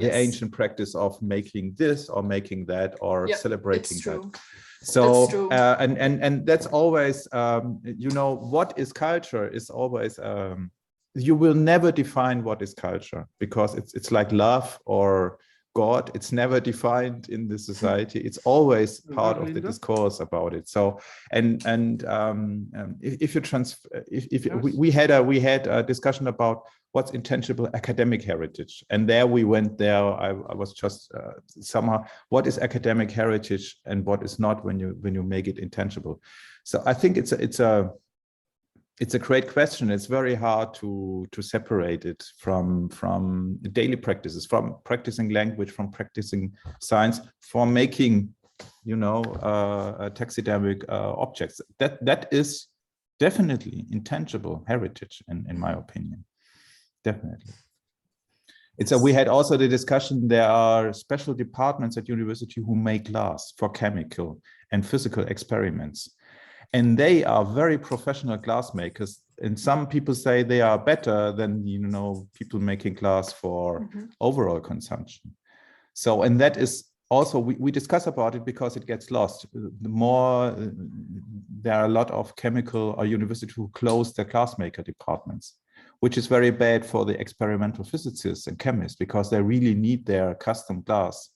the ancient practice of making this or making that or celebrating that. So and that's always, you know, what is culture is always, you will never define what is culture, because it's like love or God. It's never defined in the society. It's always part of the discourse about it. So if you transfer, we had a discussion about what's intangible academic heritage, and there we went there. I was just somehow, what is academic heritage and what is not when you make it intangible. So I think it's a great question. It's very hard to separate it from daily practices, from practicing language, from practicing science, from making, you know, taxidermic objects. That is definitely intangible heritage, in my opinion. Definitely. We had also the discussion. There are special departments at university who make glass for chemical and physical experiments. And they are very professional glass makers. And some people say they are better than, you know, people making glass for overall consumption. So, and that is also, we discuss about it because it gets lost. The more, there are a lot of chemical or university who close their glassmaker departments, which is very bad for the experimental physicists and chemists, because they really need their custom glass,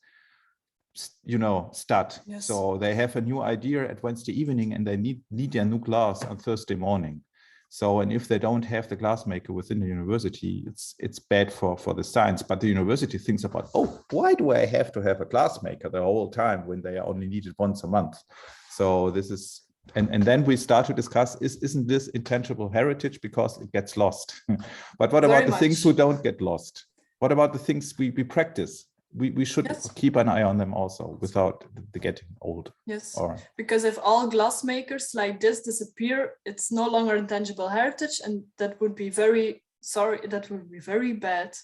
you know, stud. So they have a new idea at Wednesday evening and they need their new glass on Thursday morning. So, and if they don't have the glassmaker within the university, it's bad for the science. But the university thinks about, oh, why do I have to have a glassmaker the whole time when they are only needed once a month? So this is, and then we start to discuss, isn't this intangible heritage, because it gets lost? But what about the things who don't get lost? What about the things we practice? We should keep an eye on them also, without the getting old. Yes, because if all glassmakers like this disappear, it's no longer intangible heritage, and that would be very bad.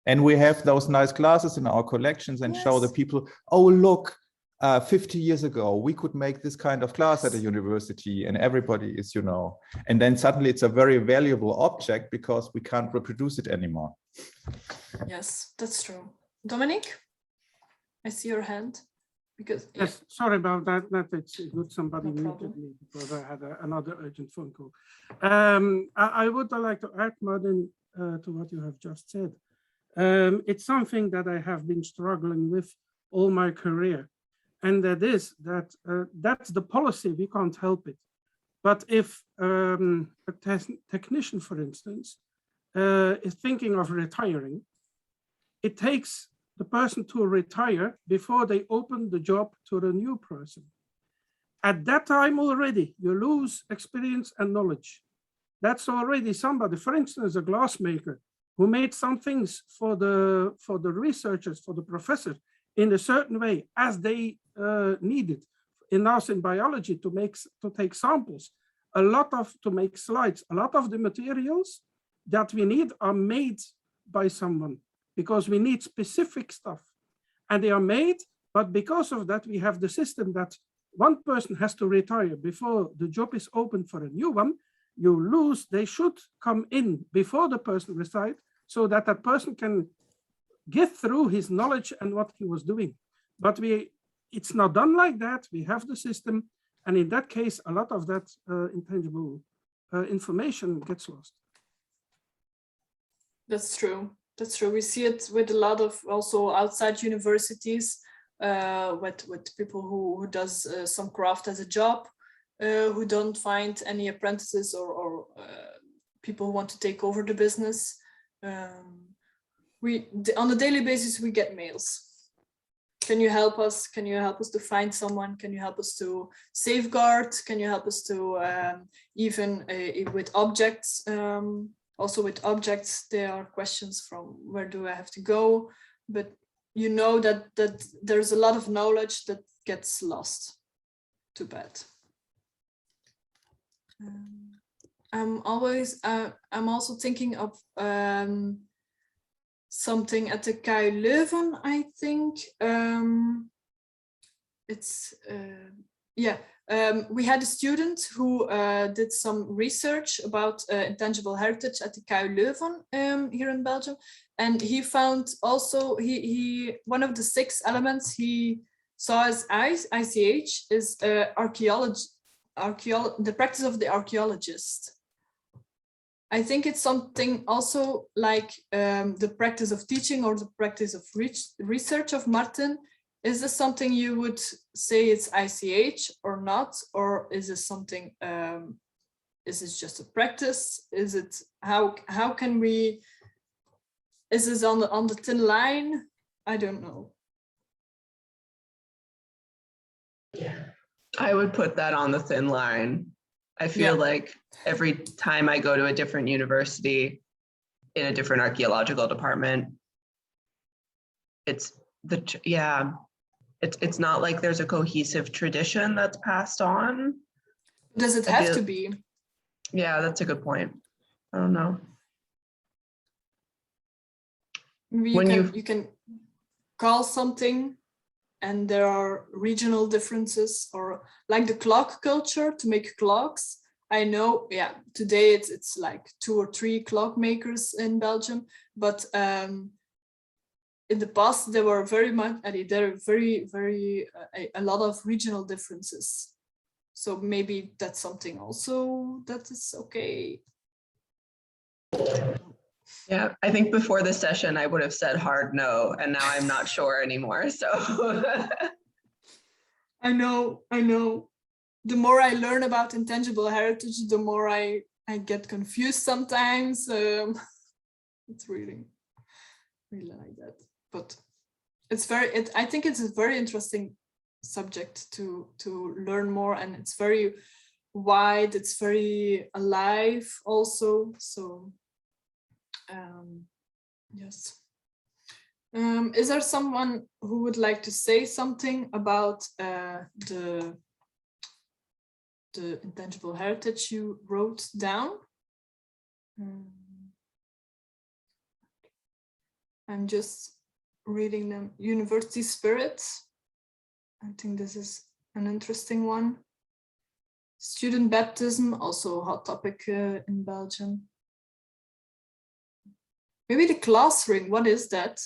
And we have those nice glasses in our collections and show the people, oh, look, 50 years ago, we could make this kind of glass at a university, and everybody is, you know, and then suddenly it's a very valuable object because we can't reproduce it anymore. Yes, that's true. Dominic, I see your hand. Because yes, sorry about that. It's good somebody muted me because I had another urgent phone call. I would like to add, Martin, to what you have just said. It's something that I have been struggling with all my career, and that is that that's the policy. We can't help it. But if a technician, for instance, is thinking of retiring, it takes the person to retire before they open the job to the new person. At that time already, you lose experience and knowledge. That's already somebody, for instance, a glassmaker who made some things for the researchers, for the professor, in a certain way as they needed. In biology, to take samples, to make slides, a lot of the materials that we need are made by someone, because we need specific stuff. And they are made, but because of that, we have the system that one person has to retire before the job is open for a new one. You lose, they should come in before the person retired, so that that person can get through his knowledge and what he was doing. But it's not done like that. We have the system. And in that case, a lot of that intangible information gets lost. That's true. That's true. We see it with a lot of also outside universities, with people who does some craft as a job, who don't find any apprentices or people who want to take over the business. On a daily basis, we get mails. Can you help us? Can you help us to find someone? Can you help us to safeguard? Can you help us to even with objects? Also with objects, there are questions from where do I have to go? But you know that there's a lot of knowledge that gets lost. Too bad. I'm also thinking of something at the KU Leuven, I think. We had a student who did some research about intangible heritage at the KU Leuven here in Belgium. And he found also, one of the 6 elements he saw as ICH is archaeology, the practice of the archaeologist. I think it's something also like the practice of teaching or the practice of research of Martin. Is this something you would say it's ICH or not? Or is this something, is it just a practice? Is it, how can we, is this on the thin line? I don't know. I would put that on the thin line. I feel like every time I go to a different university in a different archaeological department, it's not like there's a cohesive tradition that's passed on. Does it have to be? Yeah, that's a good point. I don't know. You can call something and there are regional differences, or like the clock culture to make clocks. I know, today it's like 2 or 3 clock makers in Belgium, but in the past there were very a lot of regional differences. So maybe that's something also that is okay. Yeah, I think before the session I would have said hard no, and now I'm not sure anymore. So I know. The more I learn about intangible heritage, the more I get confused sometimes. It's really like that. But it's I think it's a very interesting subject to learn more, and it's very wide. It's very alive also. So. Yes. Is there someone who would like to say something about the intangible heritage you wrote down? I'm just reading them. University spirit. I think this is an interesting one. Student baptism, also a hot topic in Belgium. Maybe the class ring, what is that?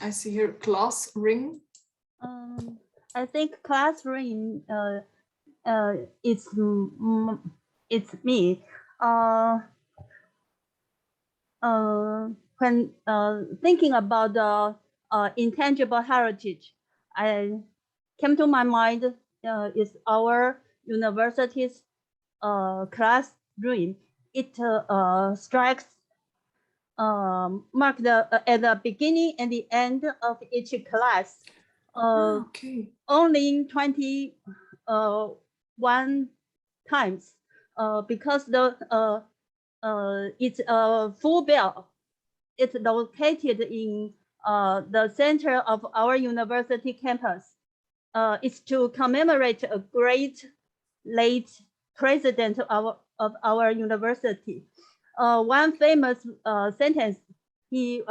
I see here class ring. I think class ring it's me. When thinking about the intangible heritage, I came to my mind is our university's class ring. It strikes mark at the beginning and the end of each class. Only 21 times because it's a full bell. It's located in the center of our university campus. It's to commemorate a great late president of our university. one famous sentence he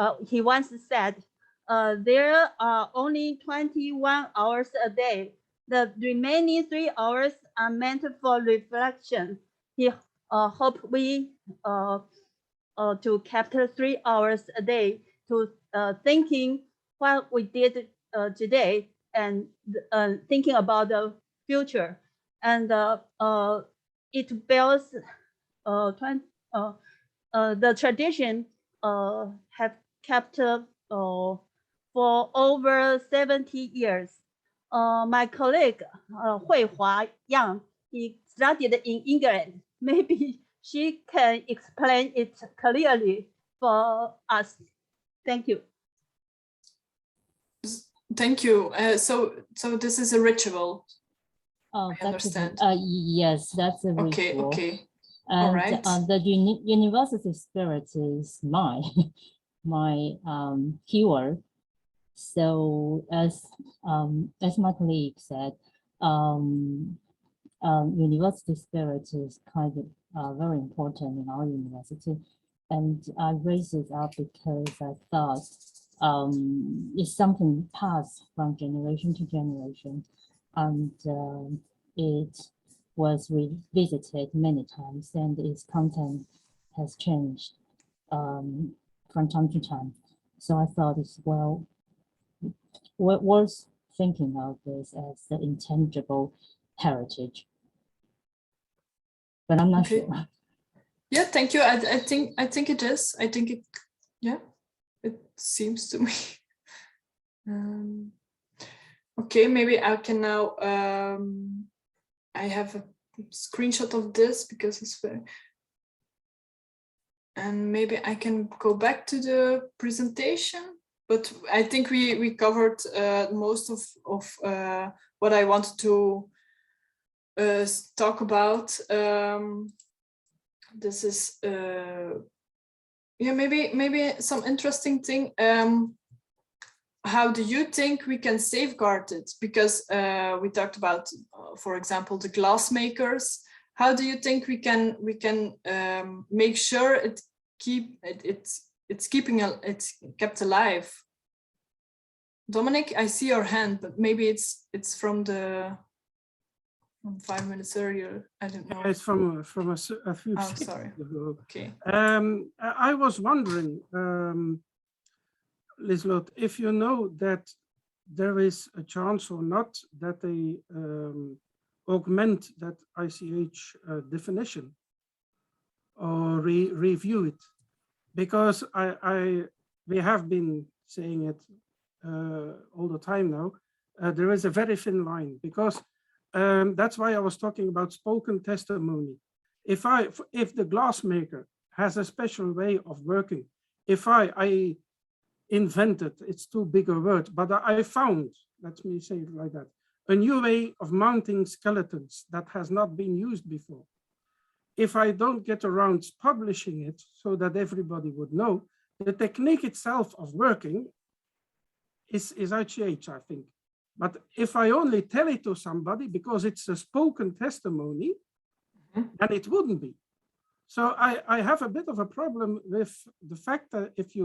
once said, there are only 21 hours a day. The remaining 3 hours are meant for reflection. He hope we to capture 3 hours a day to thinking what we did today and thinking about the future. And it builds the tradition have kept for over 70 years. My colleague Hui Hua Yang, he studied in England. Maybe she can explain it clearly for us. Thank you. Thank you. So this is a ritual. Oh, I understand. Yes, that's a ritual. Okay. And all right. The university spirit is my keyword. So as my colleague said, university spirit is kind of very important in our university, and I raised it up because I thought it's something passed from generation to generation, and it was revisited many times, and its content has changed from time to time. So I thought it's worth thinking of this as the intangible heritage. But I'm not sure. Yeah, thank you. I think it is. I think it. Yeah, it seems to me. Okay, maybe I can now. I have a screenshot of this because it's very. And maybe I can go back to the presentation. But I think we covered most of what I wanted to talk about. This is yeah, maybe some interesting thing. How do you think we can safeguard it? Because we talked about, for example, the glass makers. How do you think we can make sure it's kept alive? Dominic, I see your hand, but maybe it's from 5 minutes earlier. I don't know. It's from a few. Oh, sorry. Ago. Okay. I was wondering, Lieselot, if you know that there is a chance or not that they augment that ICH definition or review it, because we have been saying it all the time now. There is a very thin line, because that's why I was talking about spoken testimony. If the glassmaker has a special way of working, if I invented, it's too big a word, but I found, let me say it like that, a new way of mounting skeletons that has not been used before. If I don't get around publishing it so that everybody would know, the technique itself of working is ICH, I think. But if I only tell it to somebody because it's a spoken testimony, then it wouldn't be. So I have a bit of a problem with the fact that if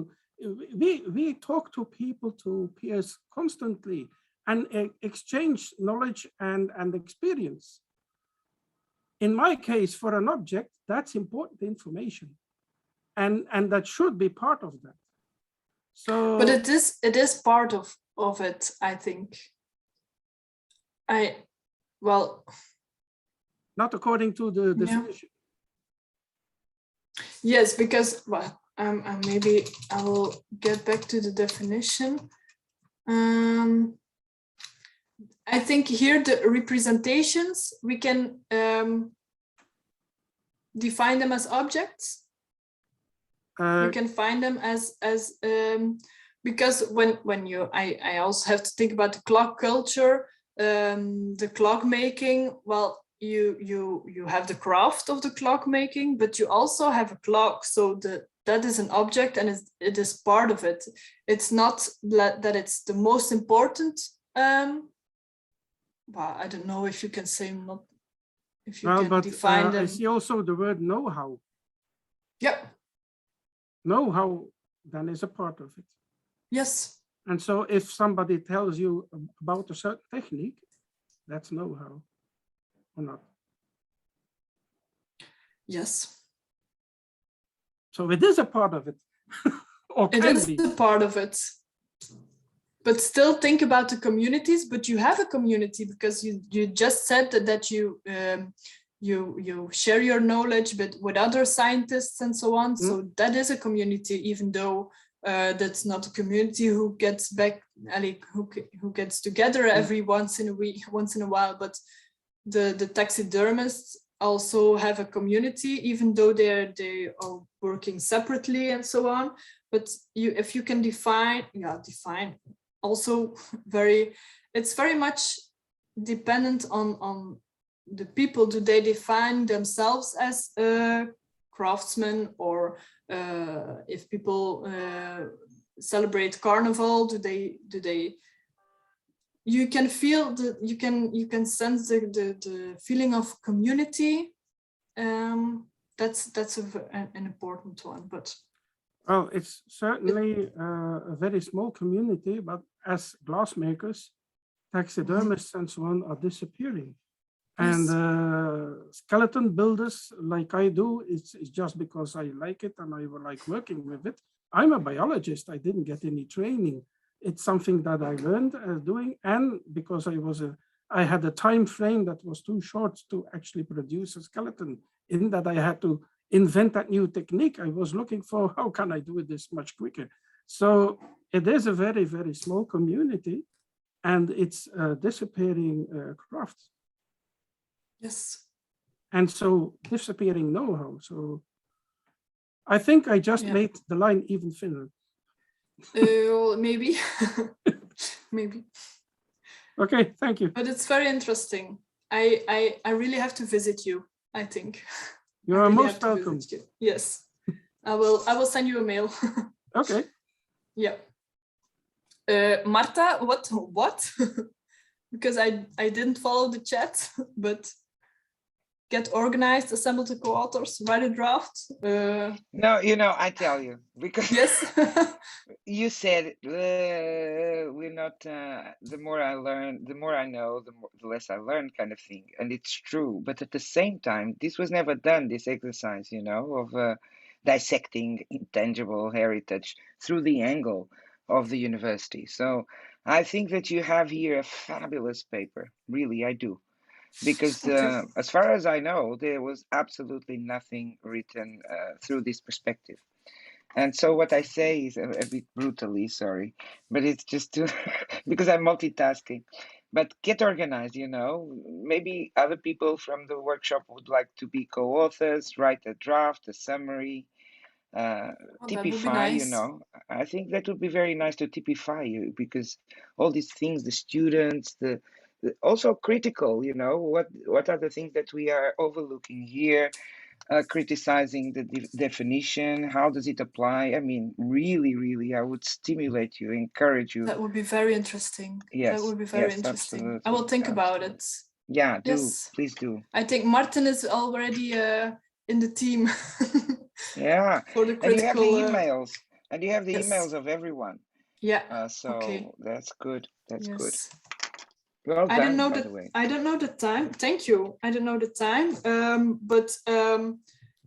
we talk to people, to peers constantly, and exchange knowledge and experience. In my case, for an object, that's important information, and that should be part of that. So, but it is part of it, I think. Well, not according to the definition. Yes, because well, maybe I will get back to the definition. I think here the representations, we can define them as objects. You can find them as because when you I also have to think about the clock culture, the clock making. Well, you have the craft of the clock making, but you also have a clock, so that is an object, and it is part of it. It's not that it's the most important. Well, I don't know if you can say not. If you can define them. I see also the word know-how. Yeah. Know-how then is a part of it. Yes. And so if somebody tells you about a certain technique, that's know-how or not. Yes. So it is a part of it. Or it can is be. a part of it. But still think about the communities, but you have a community because you just said that you you share your knowledge with other scientists and so on. So that is a community, even though that's not a community who gets back, who gets together every once in a while. But the taxidermists also have a community, even though they are working separately and so on. But if you can define also it's very much dependent on the people. Do they define themselves as craftsmen, or if people celebrate carnival, do they you can feel you can sense the feeling of community. That's an important one. But well, it's certainly a very small community, but as glassmakers, taxidermists and so on are disappearing. And skeleton builders, like I do, it's just because I like it and I like working with it. I'm a biologist. I didn't get any training. It's something that I learned doing, and because I had a time frame that was too short to actually produce a skeleton, in that I had to invent that new technique. I was looking for how can I do this much quicker. So it is a very, very small community, and it's a disappearing craft. Yes. And so disappearing know-how. So I think I just made the line even thinner. Maybe. Maybe. Okay, thank you. But it's very interesting. I really have to visit you, I think. You are most welcome. Yes. I will send you a mail. Okay. Yeah. Marta, what? Because I didn't follow the chat, but get organized, assemble the co-authors, write a draft. No, I tell you, because yes, you said we're not. The more I learn, the more I know, the less I learn, kind of thing, and it's true. But at the same time, this was never done. This exercise, of dissecting intangible heritage through the angle of the university. So I think that you have here a fabulous paper. Really, I do. Because as far as I know, there was absolutely nothing written through this perspective. And so what I say is a bit brutally, sorry, but it's just to, because I'm multitasking. But get organized, maybe other people from the workshop would like to be co-authors, write a draft, a summary, typify, nice. I think that would be very nice to typify you, because all these things, the students, also critical, what are the things that we are overlooking here, criticizing the definition, how does it apply? I mean, really, I would stimulate you, encourage you. That would be very interesting. Yes, that would be very interesting. Absolutely. I will think about it. Yeah, please do. I think Martin is already in the team. Yeah, for the critical, and you have the emails, and you have the emails of everyone. Yeah. So that's good. That's good. Yes. Well done, I don't know by the way. I don't know the time. Thank you. I don't know the time. But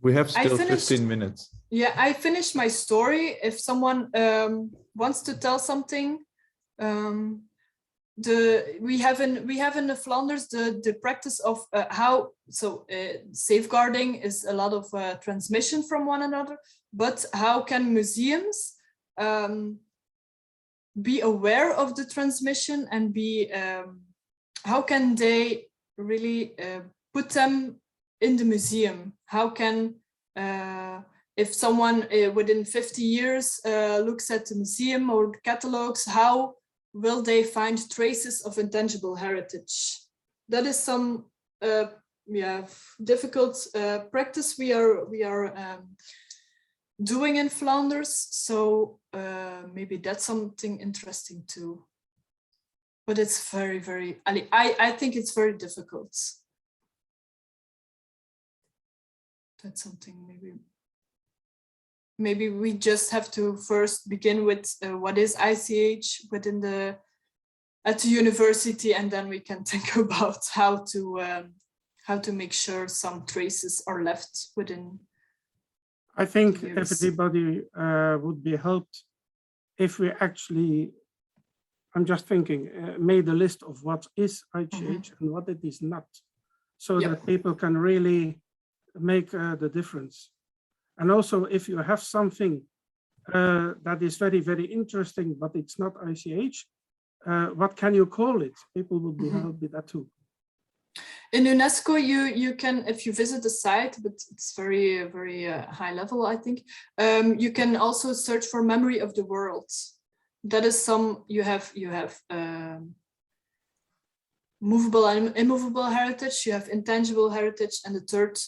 we have still 15 minutes. Yeah, I finished my story. If someone wants to tell something, we have in the Flanders the practice of safeguarding is a lot of transmission from one another. But how can museums be aware of the transmission and be how can they really put them in the museum? How can if someone within 50 years looks at the museum or the catalogs, how will they find traces of intangible heritage? That is some difficult practice we are doing in Flanders. So maybe that's something interesting too. But it's very, very, I think it's very difficult. That's something maybe maybe we just have to first begin with what is ICH at the university, and then we can think about how to make sure some traces are left within. I think everybody would be helped if we actually, I'm just thinking, made a list of what is ICH and what it is not, so that people can really make the difference. And also, if you have something that is very, very interesting, but it's not ICH, what can you call it? People will be helped with that too. In UNESCO, you can, if you visit the site, but it's very, very high level, I think, you can also search for memory of the world. That is you have movable and immovable heritage, you have intangible heritage, and the third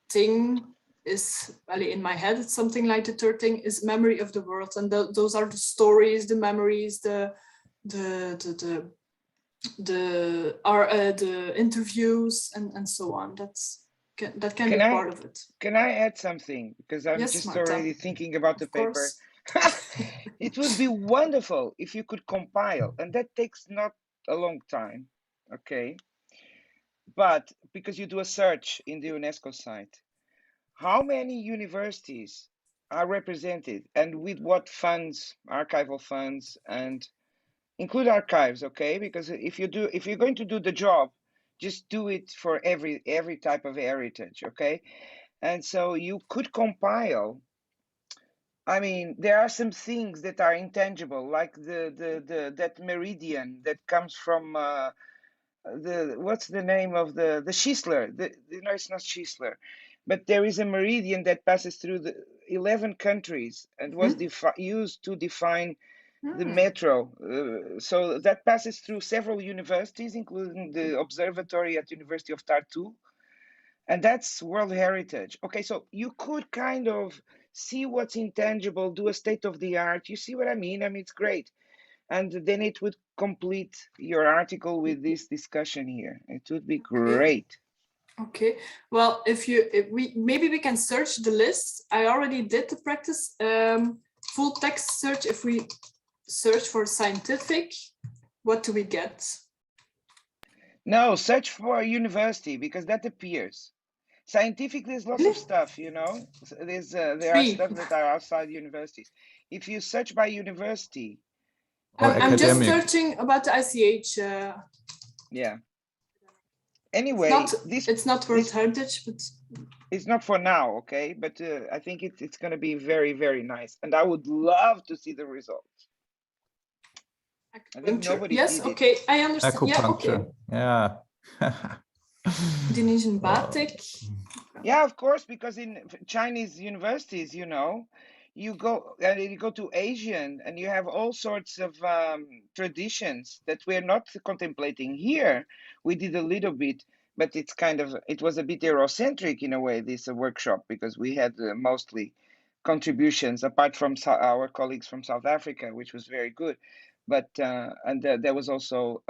thing is, well, in my head, it's something like the third thing is memory of the world. And those are the stories, the memories, the interviews and so on. That can be part of it. Can I add something? Because I'm just already thinking about the paper. It would be wonderful if you could compile, and that takes not a long time, okay? But because you do a search in the UNESCO site, how many universities are represented and with what funds, archival funds, and include archives, okay? Because if you're going to do the job, just do it for every type of heritage, okay? And so you could compile. I mean, there are some things that are intangible, like that meridian that comes from what's the name of the Schisler? No, it's not Schisler, but there is a meridian that passes through the 11 countries and was used to define the metro. So that passes through several universities, including the observatory at the University of Tartu. And that's World Heritage. Okay, so you could kind of see what's intangible, do a state of the art. You see what I mean? I mean, it's great. And then it would complete your article with this discussion here. It would be great. Okay, well, maybe we can search the list. I already did the practice full text search. If we search for scientific, what do we get? No, search for a university, because that appears. Scientific, there's lots of stuff, you know. There are stuff that are outside universities. If you search by university, I'm just searching about the ICH. Yeah. Anyway, it's not World Heritage, but it's not for now, okay? But I think it's going to be very, very nice, and I would love to see the results. I think nobody yes, did okay, it. I understand. Acupuncture. Yeah, okay. Indonesian batik. Yeah, of course, because in Chinese universities, you know, you go to Asian and you have all sorts of traditions that we're not contemplating here. We did a little bit, but it was a bit Eurocentric in a way, this workshop, because we had mostly contributions apart from our colleagues from South Africa, which was very good. But there was also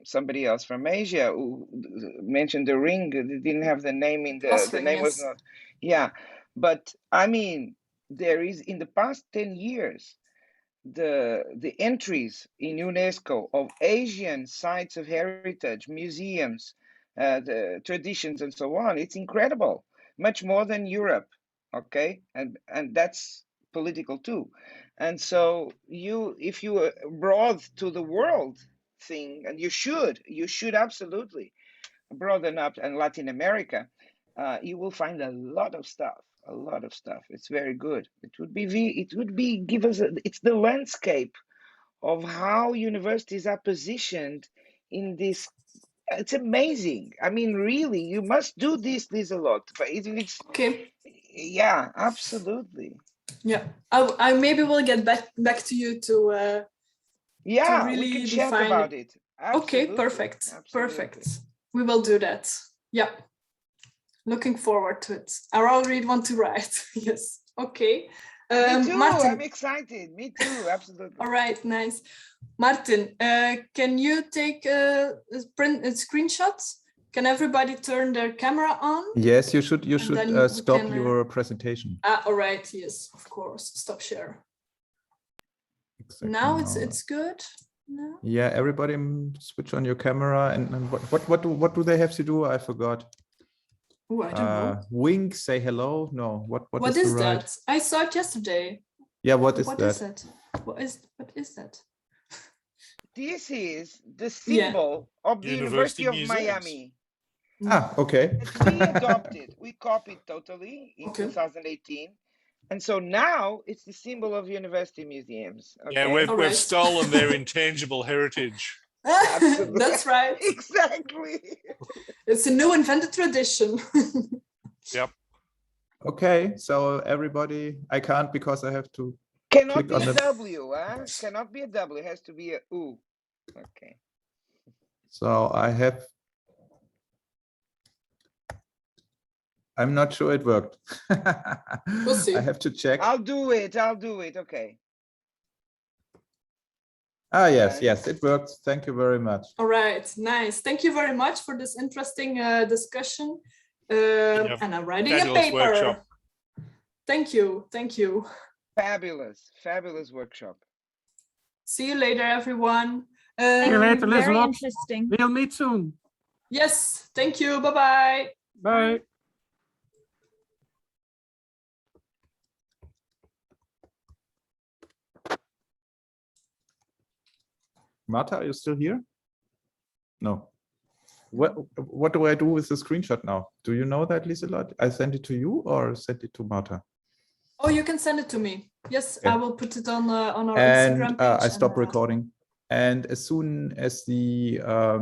somebody else from Asia who mentioned the ring. They didn't have the name in the name was not. Yeah, but I mean, there is in the past 10 years, the entries in UNESCO of Asian sites of heritage, museums, the traditions and so on. It's incredible, much more than Europe. Okay, and that's political too. And so if you are broad to the world thing, and you should absolutely broaden up, and Latin America, you will find a lot of stuff. It's very good. It's the landscape of how universities are positioned in this. It's amazing. I mean, really, you must do this, Lieselot. But it's okay. Yeah, absolutely. Yeah, I maybe will get back to you to really we can define chat about it. Absolutely. Okay, perfect. Absolutely. Perfect. We will do that. Yeah. Looking forward to it. I already want to write. Yes. Okay. Me too. Martin. I'm excited. Me too. Absolutely. All right. Nice. Martin, can you take a screenshot Can everybody turn their camera on? Yes, you should stop can, your presentation. All right, yes, of course. Stop share. Exactly now it's good. No? Yeah, everybody switch on your camera. And what do they have to do? I forgot. Oh, I don't know. Wink, say hello. No, what is the right? that? I saw it yesterday. Yeah, what is that? What is that? This is the symbol of the University of Miami. Ah, okay. We adopted, we copied totally in 2018. And so now it's the symbol of university museums. Okay? Yeah, we've stolen their intangible heritage. That's right. Exactly. It's a new invented tradition. Yep. Okay, so everybody, I can't because I have to. Cannot be a W, huh? Cannot be a W. It has to be a U. Okay. So I have. I'm not sure it worked. We'll see. I have to check. I'll do it. Okay. Ah, yes, it works. Thank you very much. All right, nice. Thank you very much for this interesting discussion. And I'm writing a paper. Workshop. Thank you. Fabulous workshop. See you later, everyone. See you later, very Lieselot. interesting. We'll meet soon. Yes, thank you. Bye-bye. Bye. Marta, are you still here? No. What do I do with the screenshot now? Do you know that, Lieselot? I sent it to you or send it to Marta? Oh, you can send it to me. Yes, okay. I will put it on our and, Instagram page. I stop recording. And as soon as the